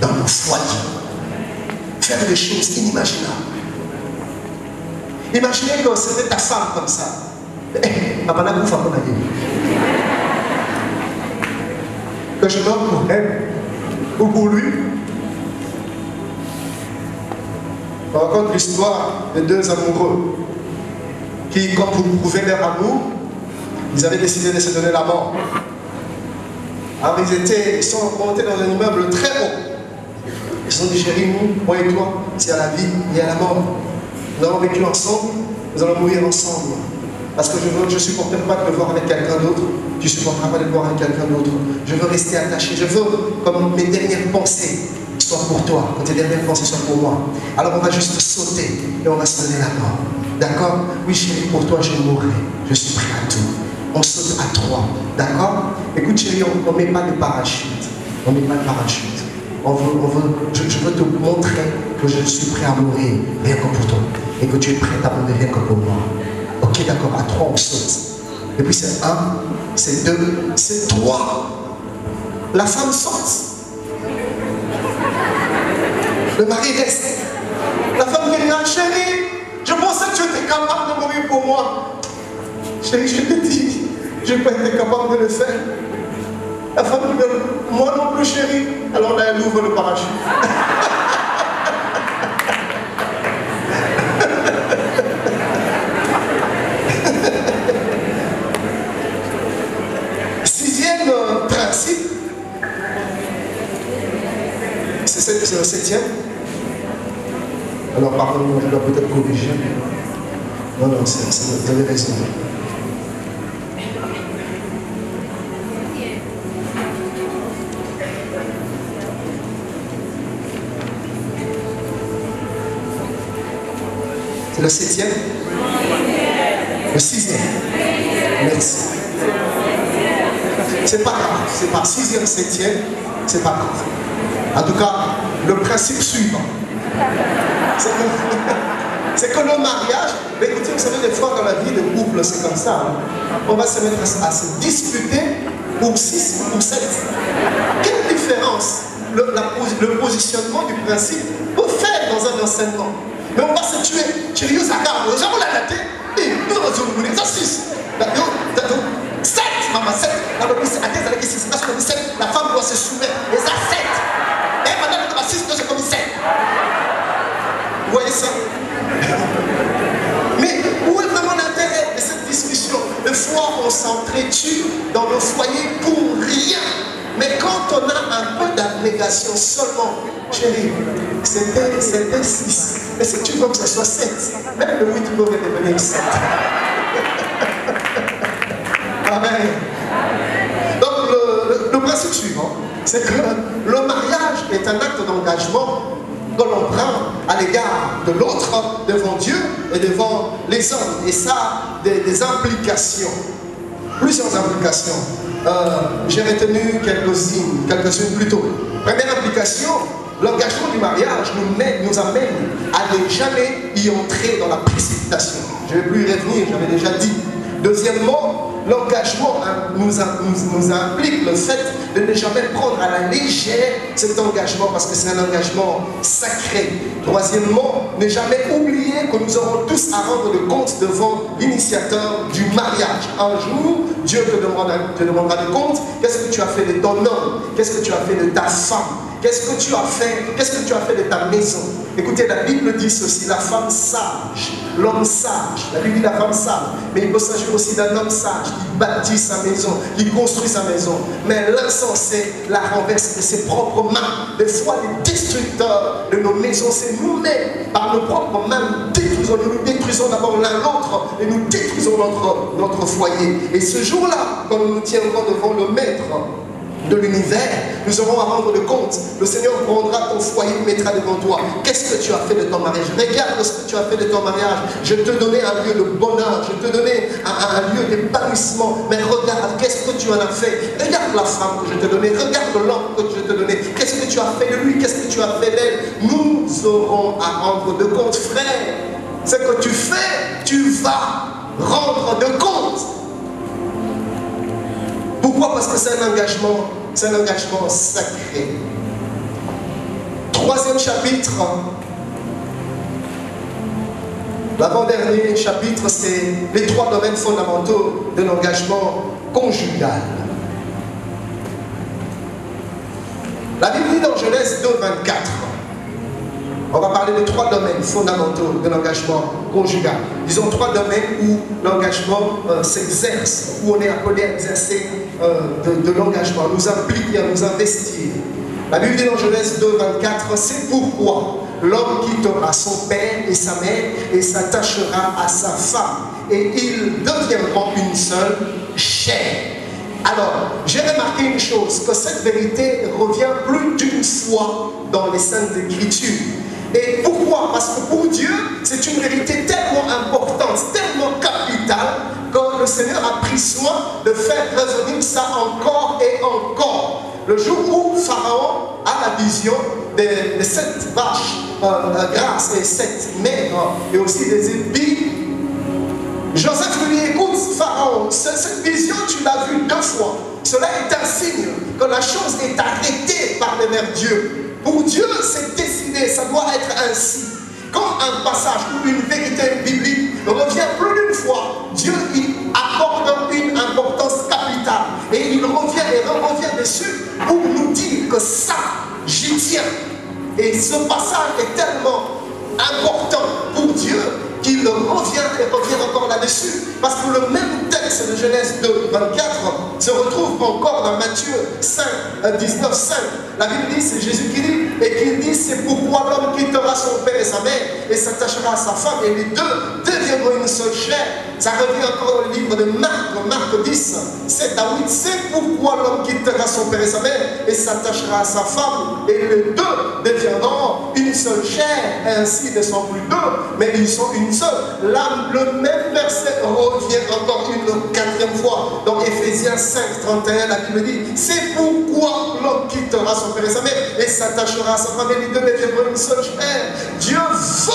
dans nos foyers. Faire des choses inimaginables. Imaginez que c'était ta femme comme ça. Que je meurs pour elle ou pour lui. On raconte l'histoire de deux amoureux qui, comme pour prouver leur amour, ils avaient décidé de se donner la mort. Alors ils sont montés dans un immeuble très haut. Ils se sont dit, chérie, nous, moi et toi, s'il y a la vie, il y a la mort. Nous avons vécu ensemble, nous allons mourir ensemble. Parce que je ne supporte pas de le voir avec quelqu'un d'autre, tu ne supporteras pas de le voir avec quelqu'un d'autre. Je veux rester attaché, je veux, comme mes dernières pensées soient pour toi, que tes dernières pensées soient pour moi. Alors on va juste sauter et on va se donner la mort. D'accord? Oui chérie, pour toi je mourrai, je suis prêt à tout. On saute à 3, d'accord? Écoute chérie, on ne met pas de parachute. On ne met pas de parachute. Je veux te montrer que je suis prêt à mourir, rien que pour toi. Et que tu es prêt à mourir rien que pour moi. Ok, d'accord, à 3 on saute. Et puis c'est 1, c'est 2, c'est 3. La femme saute. Le mari reste. La femme dit, ah, chérie, je pensais que tu étais capable de mourir pour moi. Chérie, je te dis, je n'ai pas été capable de le faire. La femme dit, moi non plus chérie. Alors là, elle ouvre le parachute. Sixième principe, c'est le 7e. Alors pardon, je dois peut-être corriger. Non, vous avez raison. C'est le 7e? Le 6e? Merci. C'est pas grave, c'est pas 6e, 7e, c'est pas grave. En tout cas, le principe suivant. C'est que le mariage, mais écoutez, vous savez, des fois dans la vie de couple, c'est comme ça. Hein. On va se mettre à se disputer pour 6 ou 7. Quelle différence le positionnement du principe peut faire dans un enseignement? Mais on va se tuer. Tu ris aux accords, les gens vont la dater. Et nous, on va se 6. 7, maman, 7. La femme doit se soumettre. Les 7. Et madame, elle va 6, doit se commis 7. Vous voyez ça? Mais où est vraiment l'intérêt de cette discussion? Des fois, on s'entretue dans nos foyers pour rien. Mais quand on a un peu d'abnégation seulement, chérie, c'était 6. Mais si tu veux que ce soit 7, même le 8 peut devenir 7. Amen. Donc le principe suivant, c'est que le mariage est un acte d'engagement que l'on prend à l'égard de l'autre, devant Dieu et devant les hommes. Et ça a des implications, plusieurs implications. J'ai retenu quelques-unes plutôt. Première implication, l'engagement du mariage nous amène à ne jamais y entrer dans la précipitation. Je ne vais plus y revenir, j'avais déjà dit. Deuxièmement, l'engagement nous implique le fait de ne jamais prendre à la légère cet engagement parce que c'est un engagement sacré. Troisièmement, ne jamais oublier que nous aurons tous à rendre le compte devant l'initiateur du mariage. Un jour, Dieu te demandera de compte. Qu'est-ce que tu as fait de ton homme? Qu'est-ce que tu as fait de ta femme? Qu'est-ce que tu as fait de ta maison? Écoutez, la Bible dit ceci, la femme sage, l'homme sage. La Bible dit la femme sage, mais il peut s'agir aussi d'un homme sage qui bâtit sa maison, qui construit sa maison. Mais l'insensé la renverse de ses propres mains. Des fois, les destructeurs de nos maisons, c'est nous-mêmes, par nos propres mains, nous détruisons d'abord l'un l'autre et nous détruisons notre foyer. Et ce jour-là, quand nous nous tiendrons devant le Maître de l'univers, nous aurons à rendre de compte. Le Seigneur prendra ton foyer et mettra devant toi. Qu'est-ce que tu as fait de ton mariage? Regarde ce que tu as fait de ton mariage. Je te donnais un lieu de bonheur, je te donnais un lieu d'épanouissement. Mais regarde, qu'est-ce que tu en as fait? Regarde la femme que je te donnais, regarde l'homme que je te donnais. Qu'est-ce que tu as fait de lui? Qu'est-ce que tu as fait d'elle? Nous aurons à rendre de compte, frère. Ce que tu fais, tu vas rendre de compte. Pourquoi? Parce que c'est un engagement sacré. Troisième chapitre, l'avant-dernier chapitre, c'est les 3 domaines fondamentaux de l'engagement conjugal. La Bible dit dans Genèse 2, 24, on va parler de 3 domaines fondamentaux de l'engagement conjugal. Disons 3 domaines où l'engagement s'exerce, où on est appelé à exercer de l'engagement, à nous impliquer, à nous investir. La Bible dit dans Genèse 2, 24, c'est pourquoi l'homme quittera son père et sa mère et s'attachera à sa femme, et ils deviendront une seule chair. Alors, j'ai remarqué une chose, que cette vérité revient plus d'une fois dans les Saintes Écritures. Et pourquoi? Parce que pour Dieu, c'est une vérité tellement importante, tellement capitale, que le Seigneur a pris soin de faire revenir ça encore et encore. Le jour où Pharaon a la vision de 7 vaches grasses et 7 maigres, et aussi des épis, Joseph lui dit, écoute Pharaon, cette vision tu l'as vue 2 fois. Cela est un signe que la chose est arrêtée par le vers Dieu. Pour Dieu, c'est décidé, ça doit être ainsi. Quand un passage ou une vérité biblique revient plus d'une fois, Dieu y accorde une importance capitale. Et il revient et revient dessus pour nous dire que ça, j'y tiens. Et ce passage est tellement important pour Dieu qu'il revient et revient encore là-dessus. Parce que le même texte de Genèse 2, 24 se retrouve encore dans Matthieu 5, 19, 5. La Bible dit, c'est Jésus qui dit, et qu'il dit, c'est pourquoi l'homme quittera son père et sa mère et s'attachera à sa femme, et les deux deviendront une seule chair. Ça revient encore dans le livre de Marc 10, 7 à 8. C'est pourquoi l'homme quittera son père et sa mère et s'attachera à sa femme, et les deux deviendront une seule chair. Et ainsi, ils ne sont plus 2, mais ils sont une seule. Là, le même verset revient encore une 4e fois. Dans Éphésiens 5, 31, la Bible dit, c'est pourquoi l'homme quittera son père et sa mère et s'attachera partagera sa femme et les deux deviendront une seule chair. Dieu veut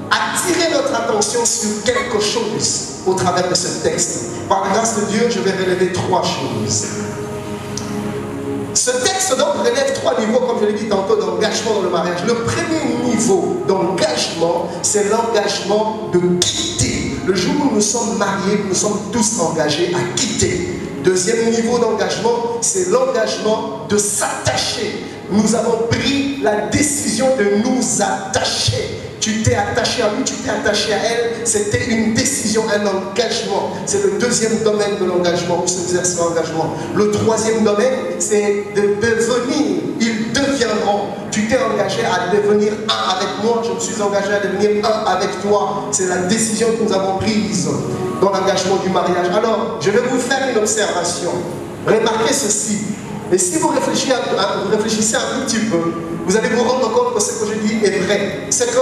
attirer notre attention sur quelque chose au travers de ce texte. Par la grâce de Dieu, je vais relever 3 choses. Ce texte donc relève 3 niveaux, comme je l'ai dit tantôt, d'engagement dans le mariage. Le premier niveau d'engagement, c'est l'engagement de quitter. Le jour où nous sommes mariés, nous sommes tous engagés à quitter. Deuxième niveau d'engagement, c'est l'engagement de s'attacher. Nous avons pris la décision de nous attacher. Tu t'es attaché à lui, tu t'es attaché à elle. C'était une décision, un engagement. C'est le deuxième domaine de l'engagement, où s'exerce l'engagement. Le troisième domaine, c'est de devenir. Ils deviendront. Tu t'es engagé à devenir un avec moi. Je me suis engagé à devenir un avec toi. C'est la décision que nous avons prise dans l'engagement du mariage. Alors, je vais vous faire une observation. Remarquez ceci. Et si vous réfléchissez un petit peu, vous allez vous rendre compte que ce que je dis est vrai. C'est que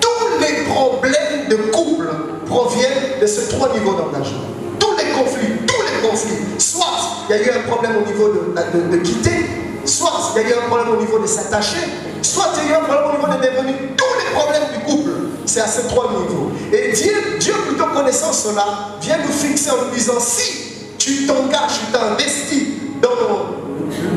tous les problèmes de couple proviennent de ces 3 niveaux d'engagement. Tous les conflits. Soit il y a eu un problème au niveau de quitter, soit il y a eu un problème au niveau de s'attacher, soit il y a eu un problème au niveau de devenir. Tous les problèmes du couple, c'est à ces 3 niveaux. Et Dieu plutôt connaissant cela, vient nous fixer en nous disant, si tu t'engages, tu t'investis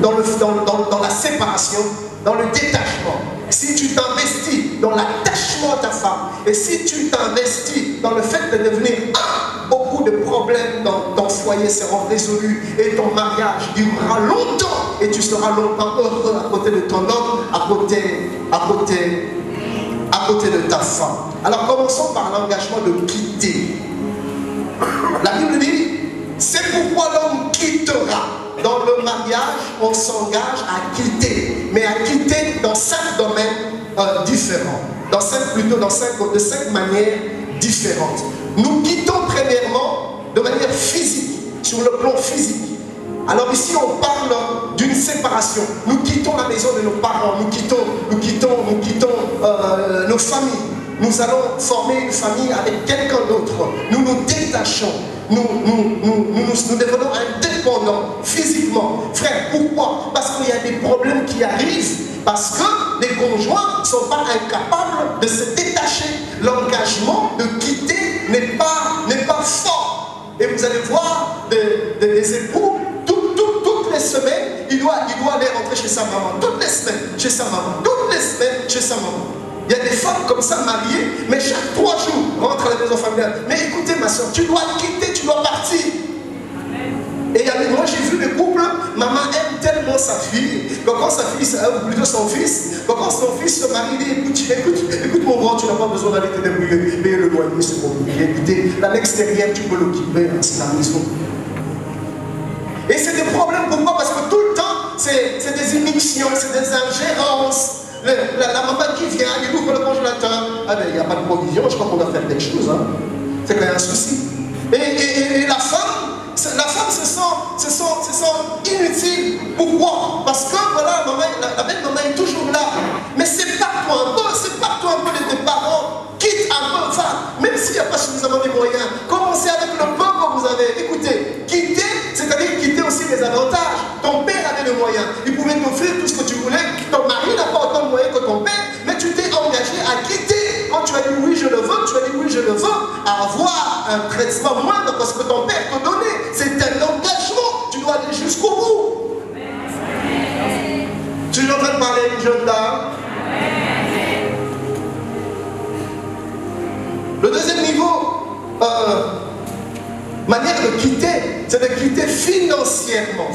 dans la séparation, dans le détachement, si tu t'investis dans l'attachement à ta femme, et si tu t'investis dans le fait de devenir un, beaucoup de problèmes dans ton foyer seront résolus et ton mariage durera longtemps et tu seras longtemps heureux à côté de ton homme, à côté de ta femme. Alors commençons par l'engagement de quitter. La Bible dit, c'est pourquoi l'homme quittera. Dans le mariage, on s'engage à quitter, mais à quitter dans 5 domaines différents, de 5 manières différentes. Nous quittons premièrement de manière physique, sur le plan physique. Alors ici, on parle d'une séparation. Nous quittons la maison de nos parents, nous quittons nos familles. Nous allons former une famille avec quelqu'un d'autre. Nous nous détachons. Nous devenons indépendants physiquement. Frère, pourquoi? Parce qu'il y a des problèmes qui arrivent. Parce que les conjoints ne sont pas incapables de se détacher. L'engagement de quitter n'est pas fort. Et vous allez voir des époux, toutes les semaines, il doit aller rentrer chez sa maman. Toutes les semaines, chez sa maman. Toutes les semaines, chez sa maman. Il y a des femmes comme ça mariées, mais chaque 3 jours, rentre à la maison familiale. Mais écoutez ma soeur, tu dois quitter, tu dois partir. Et moi j'ai vu des couples, maman aime tellement sa fille, que quand sa fille, ou plutôt son fils, que quand son fils se marie, il dit, écoute mon grand, tu n'as pas besoin d'aller te débrouiller, payer le loyer, c'est compliqué. Écoutez, à l'extérieur, tu peux l'occuper, c'est la maison. Et c'est des problèmes, pourquoi? Parce que tout le temps, c'est des émissions, c'est des ingérences. La maman qui vient, il ouvre le congélateur. Ah ben il n'y a pas de provision, je crois qu'on doit faire quelque chose. Hein. C'est qu'il y a un souci. Et la femme se sent inutile. Pourquoi? Parce que voilà, la belle maman est toujours là. Mais sépare-toi un peu de tes parents. Quitte un peu, même s'il n'y a pas suffisamment de moyens. Commencez avec le peu que vous avez. Écoutez, quitter, c'est-à-dire quitter aussi les avantages. Ton père avait les moyens. Il pouvait t'offrir tout ce que tu voulais. Ton mari n'a pas autant de moyens que ton père, mais tu t'es engagé à quitter. Quand tu as dit oui, je le veux, tu as dit oui, je le veux, à avoir un traitement moindre parce que ton père t'a donné. C'est un engagement. Tu dois aller jusqu'au bout. Tu es en train de parler à une jeune dame. Le deuxième niveau, manière de quitter, c'est de quitter financièrement.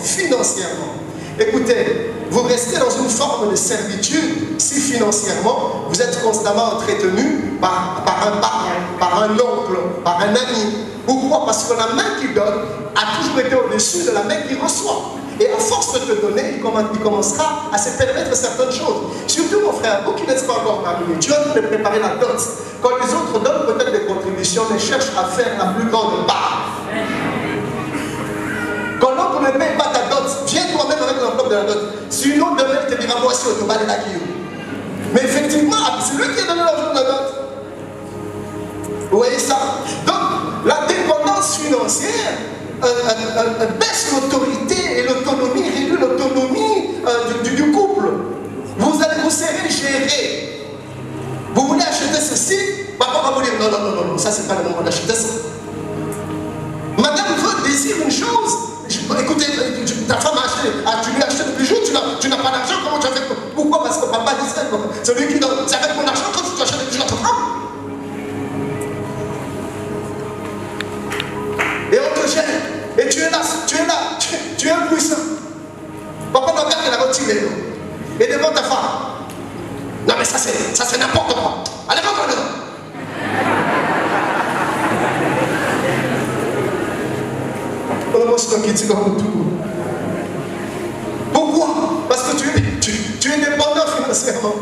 Écoutez, vous restez dans une forme de servitude si financièrement vous êtes constamment entretenu par un parent, par un oncle, par un ami. Pourquoi? Parce que la main qui donne a toujours été au-dessus de la main qui reçoit. Et à force de te donner, il commencera à se permettre certaines choses. Surtout mon frère, vous qui n'êtes pas encore marié, tu es en train de préparer la dot. Quand les autres donnent peut-être des contributions, mais cherchent à faire la plus grande part. Quand l'autre ne paye pas ta dot, viens toi-même avec l'enveloppe de la dot. Sinon, demain, il te dira, moi aussi, au bas de la guillaume. Mais effectivement, c'est lui qui a donné l'argent de la dot. Vous voyez ça? Donc, la dépendance financière baisse l'autorité et l'autonomie, réduit l'autonomie du couple. ta femme tu lui as acheté des bijoux, tu n'as pas d'argent, comment tu as fait? Pourquoi? Parce que papa dit ça, c'est lui qui donne. C'est avec mon argent que tu achètes des bijoux à ta femme. Et on te gêne. Et tu es là, tu es impuissant. Papa doit garder la retirée. Et devant ta femme. Non mais ça c'est n'importe quoi. Allez, rentre dedans. Pourquoi? Parce que tu es dépendant financièrement.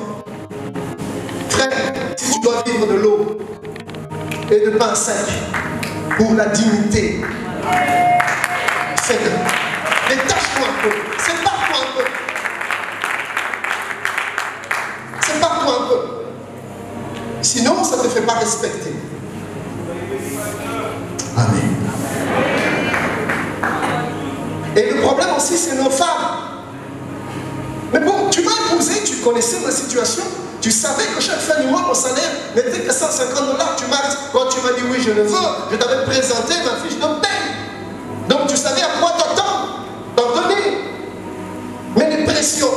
Frère, si tu dois vivre de l'eau et de pain sec pour la dignité, fais-le. Détache-toi un peu. Sépare-toi un peu. Sépare-toi un peu. Sinon, ça ne te fait pas respecter. Amen. Et le problème aussi, c'est nos femmes. Mais bon, tu m'as épousé, tu connaissais ma situation, tu savais que chaque fin du mois, mon salaire n'était que 150 $. Quand tu m'as dit oui, je le veux, je t'avais présenté ma fiche de paie. Donc tu savais à quoi t'attendre, t'en donner. Mais les pressions,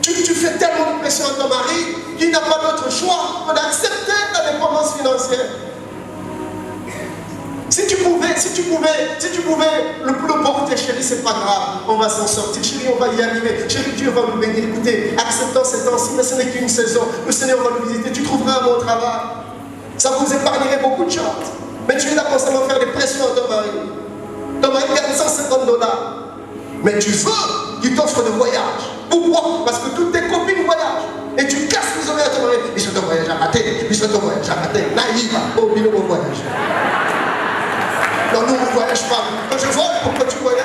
tu fais tellement de pression à ton mari qu'il n'a pas d'autre choix que d'accepter ta dépendance financière. Si tu pouvais le porter, chérie, c'est pas grave, on va s'en sortir, chérie, on va y arriver, chérie, Dieu va nous bénir. Écoutez, acceptons ces temps-ci, mais ce n'est qu'une saison, le Seigneur va nous visiter, tu trouveras un bon travail, ça vous épargnerait beaucoup de choses. Mais tu es là constamment faire des pressions à ton mari. Ton mari gagne 150 $, mais tu veux qu'il t'offre de voyage. Pourquoi? Parce que toutes tes copines voyagent. Et tu casses les oreilles à ton mari. Ils sont en voyage à rater, ils sont en voyage à rater. Naïve, au milieu au voyage. Non, nous, on ne voyage pas. Quand je vois, pourquoi tu voyages?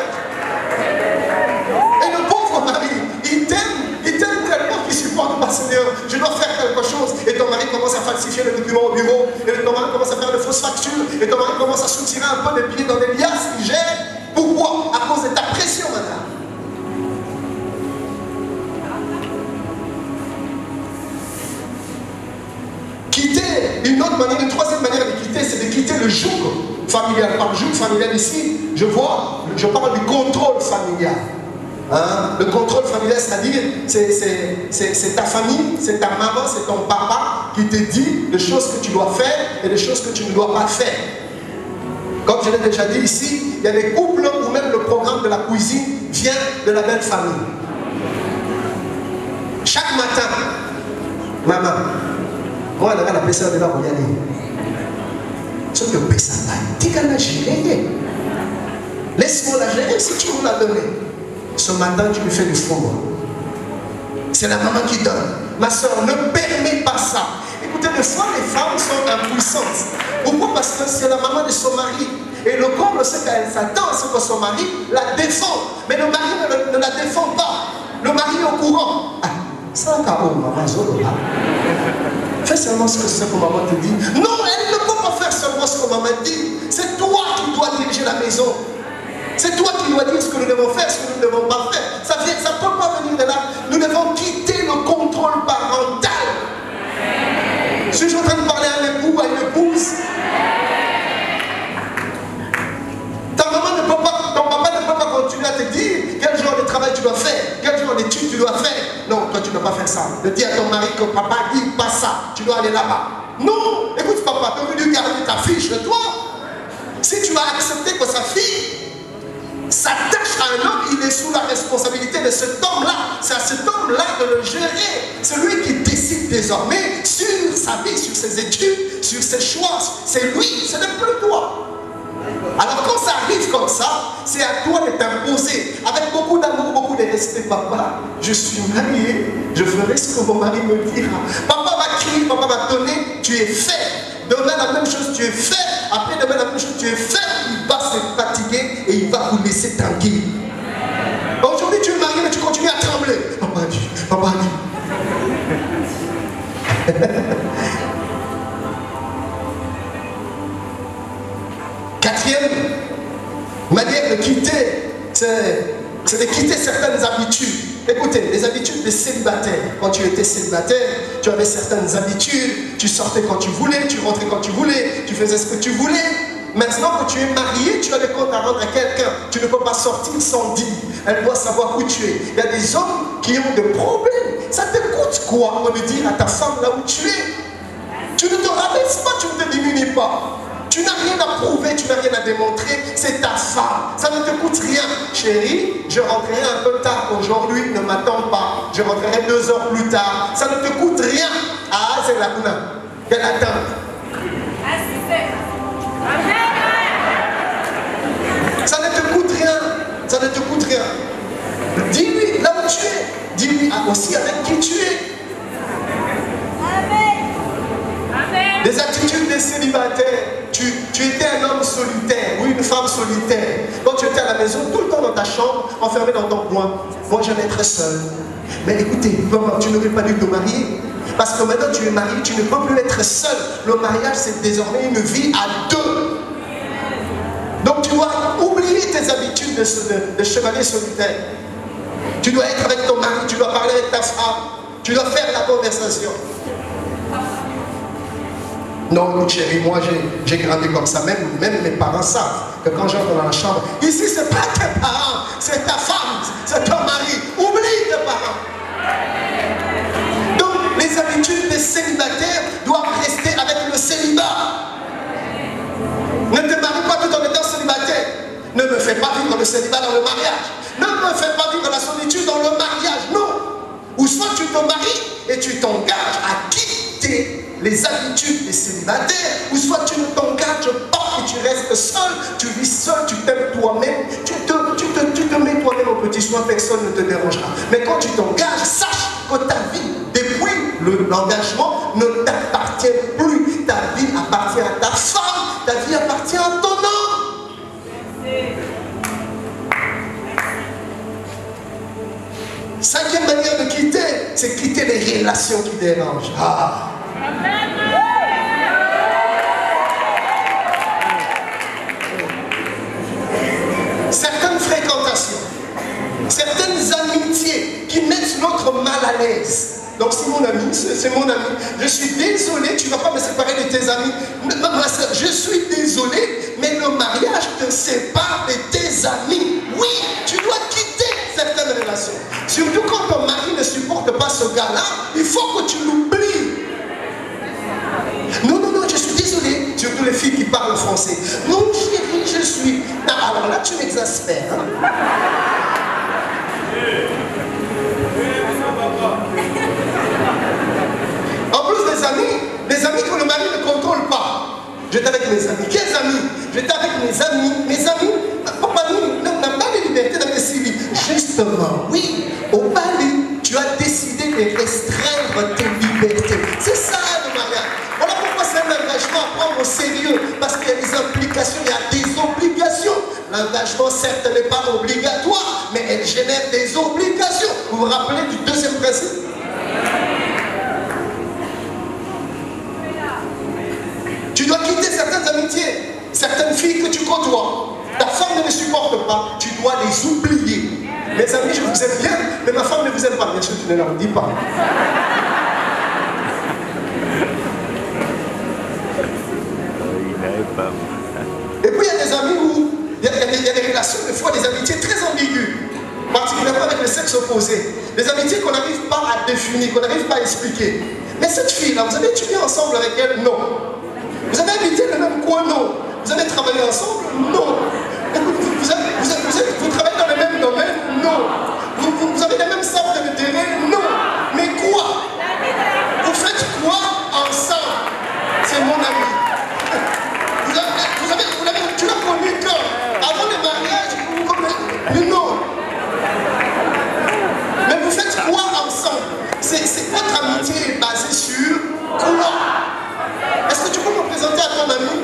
Et le pauvre mari, il t'aime tellement qu'il supporte pas, Seigneur. Je dois faire quelque chose. Et ton mari commence à falsifier les documents au bureau. Et ton mari commence à faire de fausses factures. Et ton mari commence à soutirer un peu des pieds dans des liasses qu'il gère. Pourquoi? À cause de ta pression, madame. Quitter, une autre manière, une troisième manière de quitter, c'est de quitter le joug familial. Par joug familial ici, je parle du contrôle familial. Hein? Le contrôle familial, c'est-à-dire, c'est ta famille, c'est ta maman, c'est ton papa qui te dit des choses que tu dois faire et des choses que tu ne dois pas faire. Comme je l'ai déjà dit ici, il y a des couples où même le programme de la cuisine vient de la même famille. Chaque matin, maman, moi, on a la personne de la Royale. Sauf que personne dit qu'elle a géré. Laisse-moi la gérer si tu veux la donner. Ce matin, tu me fais du four. C'est la maman qui donne. Ma soeur, ne permets pas ça. Écoutez, des fois, les femmes sont impuissantes. Pourquoi? Parce que c'est la maman de son mari. Et le comble, c'est qu'elle s'attend à ce que son mari la défend. Mais le mari ne la défend pas. Le mari est au courant. Ah, ça, maman, Zolola. Fais seulement ce que maman te dit. Non, elle ne peut pas faire seulement ce que maman dit. C'est toi qui dois diriger la maison. C'est toi qui dois dire ce que nous devons faire, ce que nous ne devons pas faire. Ça ne peut pas venir de là. Nous devons quitter le contrôle parental. Si je suis en train de parler à un époux, à une épouse, ta maman ne peut pas, ton papa ne peut pas continuer à te dire quel genre de travail tu dois faire, quel genre d'études tu dois faire. Non, toi tu ne dois pas faire ça. Ne dis à ton mari que papa dit pas ça, tu dois aller là-bas. Non, écoute papa, tu es venu garder ta fille chez toi. Si tu as accepté que sa fille s'attache à un homme, il est sous la responsabilité de cet homme-là. C'est à cet homme-là de le gérer. C'est lui qui décide désormais sur sa vie, sur ses études, sur ses choix. C'est lui, ce n'est plus toi. Alors quand ça arrive comme ça, c'est à toi de t'imposer. Avec beaucoup d'amour, beaucoup de respect, papa, je suis marié, je ferai ce que mon mari me dira. Papa va crier, papa va donner, tu es fait. Demain la même chose, tu es fait. Après demain la même chose, tu es fait. Il va se fatiguer et il va vous laisser tranquille. Aujourd'hui tu es marié mais tu continues à trembler. Papa a dit, papa a dit. Quatrième manière de quitter, c'est de quitter certaines habitudes. Écoutez, les habitudes des célibataires. Quand tu étais célibataire, tu avais certaines habitudes. Tu sortais quand tu voulais, tu rentrais quand tu voulais, tu faisais ce que tu voulais. Maintenant que tu es marié, tu as des comptes à rendre à quelqu'un. Tu ne peux pas sortir sans dire. Elle doit savoir où tu es. Il y a des hommes qui ont des problèmes. Ça te coûte quoi de dire à ta femme là où tu es? Tu ne te rabaisse pas, tu ne te diminues pas. Tu n'as rien à prouver, tu n'as rien à démontrer. C'est ta femme. Ça ne te coûte rien. Chérie, je rentrerai un peu tard aujourd'hui. Ne m'attends pas. Je rentrerai 2 heures plus tard. Ça ne te coûte rien. Ah, c'est la bouna. Quelle attente. Ça ne te coûte rien. Ça ne te coûte rien. Dis-lui là où tu es. Dis-lui aussi avec qui tu es. Les attitudes des célibataires. Tu étais un homme solitaire ou une femme solitaire. Quand tu étais à la maison, tout le temps dans ta chambre, enfermé dans ton coin. Moi, j'allais être seul. Mais écoutez, tu n'aurais pas dû te marier. Parce que maintenant, tu es marié, tu ne peux plus être seul. Le mariage, c'est désormais une vie à 2. Donc, tu dois oublier tes habitudes de chevalier solitaire. Tu dois être avec ton mari, tu dois parler avec ta femme. Tu dois faire la conversation. Non, écoute chérie, moi j'ai grandi comme ça, même mes parents savent que quand j'entre dans la chambre, ici c'est pas tes parents, c'est ta femme, c'est ton mari, oublie tes parents. Donc les habitudes des célibataires doivent rester avec le célibat. Ne te marie pas tout en étant célibataire. Ne me fais pas vivre le célibat dans le mariage. Ne me fais pas vivre la solitude dans le mariage, non. Ou soit tu te maries et tu t'engages à quitter les habitudes des célibataires, ou soit tu ne t'engages pas et tu restes seul, tu vis seul, tu t'aimes toi-même, tu te mets toi-même au petit soin, personne ne te dérangera. Mais quand tu t'engages, sache que ta vie, depuis l'engagement, ne t'appartient plus. Ta vie appartient à ta femme, ta vie appartient à ton homme. 5e manière de quitter, c'est quitter les relations qui dérangent. Ah. Certaines fréquentations, certaines amitiés qui mettent l'autre mal à l'aise. Donc c'est mon ami, c'est mon ami. Je suis désolé, tu ne vas pas me séparer de tes amis. Ma soeur, je suis désolé, mais le mariage te sépare de tes amis. Oui, tu dois quitter certaines relations. Surtout quand ton mari ne supporte pas ce gars-là, il faut que tu l'oublies. Non, je suis désolé. Surtout les filles qui parlent français. Non, chérie, je suis... Non, alors là, tu m'exaspères. Hein? En plus, les amis que le mari ne contrôle pas. J'étais avec mes amis. Quels amis? J'étais avec mes amis. Mes amis, papa, nous n'a pas de liberté dans les civils. Justement, oui, au Bali, tu as décidé de restreindre tes libertés. C'est ça le mariage. Voilà pourquoi c'est un engagement à prendre au sérieux. Parce qu'il y a des implications, il y a des obligations. L'engagement, certes, n'est pas obligatoire, mais elle génère des obligations. Vous vous rappelez du 2e principe? Tu dois quitter certaines amitiés, certaines filles que tu côtoies. Ta femme ne les supporte pas, tu dois les oublier. Mes amis, je vous aime bien, mais ma femme ne vous aime pas. Bien sûr, tu ne leur dis pas. Et puis il y a des amis où il y a des relations, des fois des amitiés très ambiguës, particulièrement avec le sexe opposé. Des amitiés qu'on n'arrive pas à définir, qu'on n'arrive pas à expliquer. Mais cette fille-là, vous avez étudié ensemble avec elle? Non. Vous avez habité le même coin? Non. Vous avez travaillé ensemble? Non. Vous travaillez dans le même domaine? Non. Vous avez les mêmes sortes de terrain? Non. Mais quoi? Vous faites quoi ensemble? C'est mon ami. Tu l'as connu quand? Avant le mariage? Mais non. Mais vous faites quoi ensemble? Votre amitié est basée sur quoi? Est-ce que tu peux me présenter à ton ami?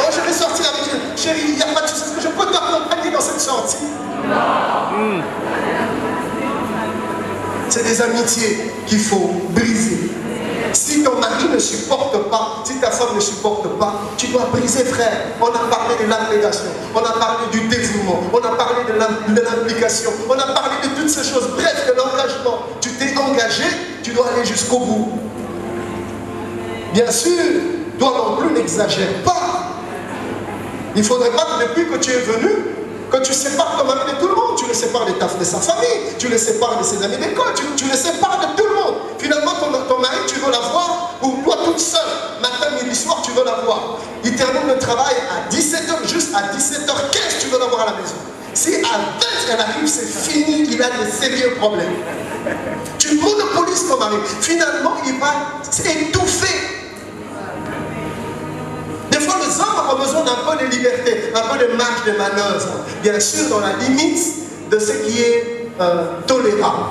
Oh, je vais sortir avec elle. Chérie, il n'y a pas de souci. Est-ce que je peux t'accompagner dans cette sortie? C'est des amitiés qu'il faut briser. Si ton mari ne supporte pas, si ta femme ne supporte pas, tu dois briser, frère. On a parlé de l'abnégation, on a parlé du dévouement, on a parlé de l'implication, on a parlé de toutes ces choses. Bref, de l'engagement. Tu t'es engagé, tu dois aller jusqu'au bout. Bien sûr, toi non plus n'exagère pas. Il ne faudrait pas que depuis que tu es venu, que tu sépares ton mari de tout le monde. Tu le sépares de sa famille, tu le sépares de ses amis d'école, tu le sépares de tout le monde. Finalement, ton mari, tu veux l'avoir pour toi toute seule. Matin, midi, soir, tu veux l'avoir. Il termine le travail à 17h, juste à 17h15, tu veux l'avoir à la maison. Si à 20 elle arrive, c'est fini, il a de sérieux problèmes. Tu monopolises ton mari. Finalement, il va s'étouffer. Des fois, les hommes ont besoin d'un peu de liberté, un peu de marge de manœuvre. Bien sûr, dans la limite de ce qui est tolérable.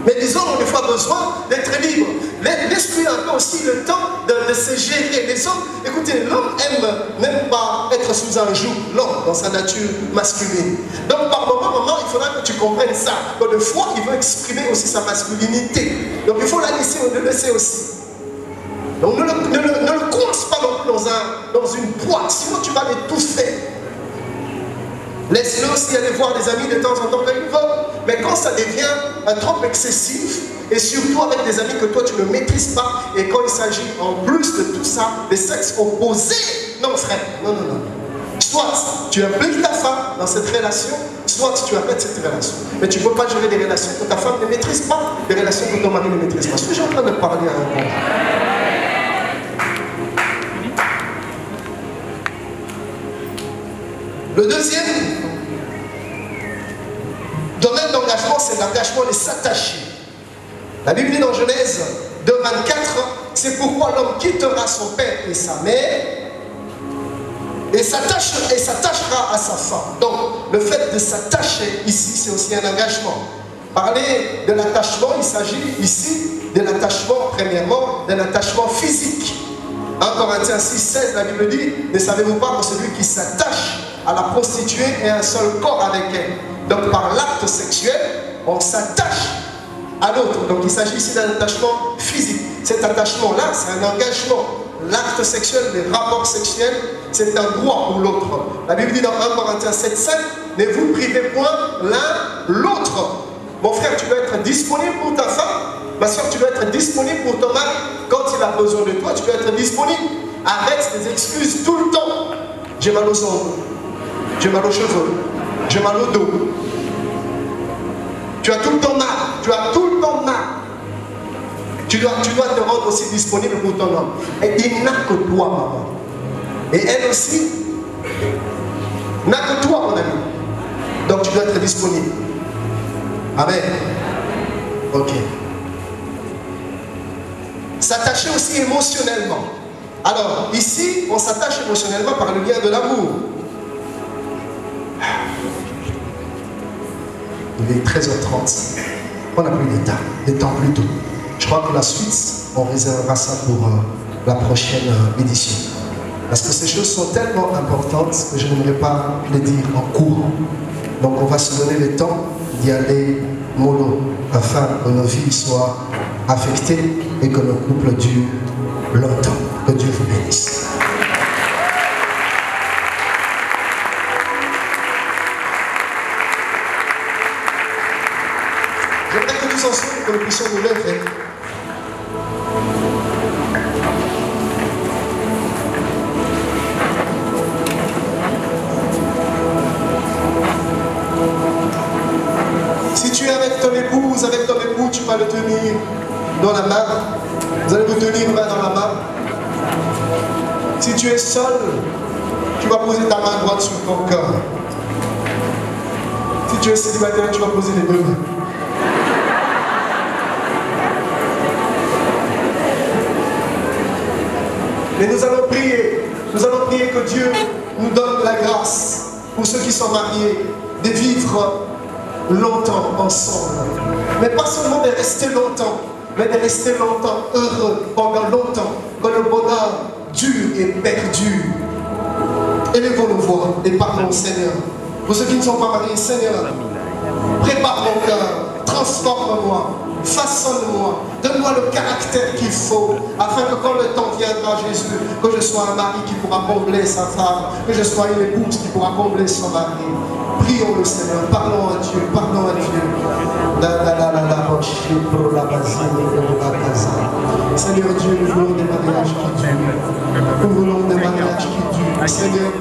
Mais les hommes ont des fois besoin d'être libres. Laisse-lui un peu aussi le temps de se gérer. Les hommes, écoutez, l'homme aime même pas être sous un joug, l'homme, dans sa nature masculine. Donc, par moment, il faudra que tu comprennes ça. Que des fois, il veut exprimer aussi sa masculinité. Donc, il faut le laisser aussi. Donc ne le coince pas non plus dans une boîte, sinon tu vas l'étouffer. Laisse-le aussi aller voir des amis de temps en temps quand il veut. Mais quand ça devient trop excessif, et surtout avec des amis que toi tu ne maîtrises pas, et quand il s'agit en plus de tout ça, des sexes opposés, non frère, non. Soit tu impliques ta femme dans cette relation, soit tu arrêtes cette relation. Mais tu ne peux pas gérer des relations que ta femme ne maîtrise pas, des relations que ton mari ne maîtrise pas. Suis-je en train de parler à un monde? Le deuxième domaine d'engagement, c'est l'engagement de s'attacher. La Bible dit dans Genèse 2, 24, c'est pourquoi l'homme quittera son père et sa mère et s'attachera à sa femme. Donc, le fait de s'attacher ici, c'est aussi un engagement. Parler de l'attachement, il s'agit ici de l'attachement, premièrement, de l'attachement physique. 1 Corinthiens 6, 16, la Bible dit, ne savez-vous pas que celui qui s'attache à la prostituée est un seul corps avec elle. Donc par l'acte sexuel, on s'attache à l'autre. Donc il s'agit ici d'un attachement physique. Cet attachement-là, c'est un engagement. L'acte sexuel, les rapports sexuels, c'est un droit pour l'autre. La Bible dit dans 1 Corinthiens 7, 5, ne vous privez point l'un l'autre. Mon frère, tu dois être disponible pour ta femme. Ma soeur, tu dois être disponible pour ton mari. Quand il a besoin de toi, tu dois être disponible. Arrête des excuses tout le temps. J'ai mal aux ongles. J'ai mal aux cheveux, j'ai mal au dos. Tu as tout le temps mal, Tu dois te rendre aussi disponible pour ton homme. Et il n'a que toi, maman. Et elle aussi n'a que toi, mon ami. Donc tu dois être disponible. Amen. Ok. S'attacher aussi émotionnellement. Alors, ici, on s'attache émotionnellement par le lien de l'amour. Il est 13h30. On n'a plus de temps plus tôt. Je crois que la suite, on réservera ça pour la prochaine édition. Parce que ces choses sont tellement importantes que je n'aimerais pas les dire en cours. Donc on va se donner le temps d'y aller mollo, afin que nos vies soient affectées et que nos couples durent longtemps. Que Dieu vous bénisse. J'aimerais que tous ensemble, que nous puissions nous lever. Si tu es avec ton épouse, avec ton époux, tu vas le tenir dans la main. Vous allez vous tenir main dans la main. Si tu es seul, tu vas poser ta main droite sur ton cœur. Si tu es célibataire, tu vas poser les deux mains. Mais nous allons prier que Dieu nous donne la grâce, pour ceux qui sont mariés, de vivre longtemps ensemble. Mais pas seulement de rester longtemps, mais de rester longtemps heureux, pendant longtemps, que le bonheur dure et perdure. Élevons nos voix et parlons au Seigneur. Pour ceux qui ne sont pas mariés, Seigneur, prépare mon cœur, transforme-moi, façonne-moi, donne-moi le caractère qu'il faut, afin que quand le temps viendra, Jésus, que je sois un mari qui pourra combler sa femme, que je sois une épouse qui pourra combler son mari. Prions le Seigneur, parlons à Dieu, parlons à Dieu. Seigneur Dieu, nous voulons des mariages qui durent. Nous voulons des mariages qui durent. Seigneur,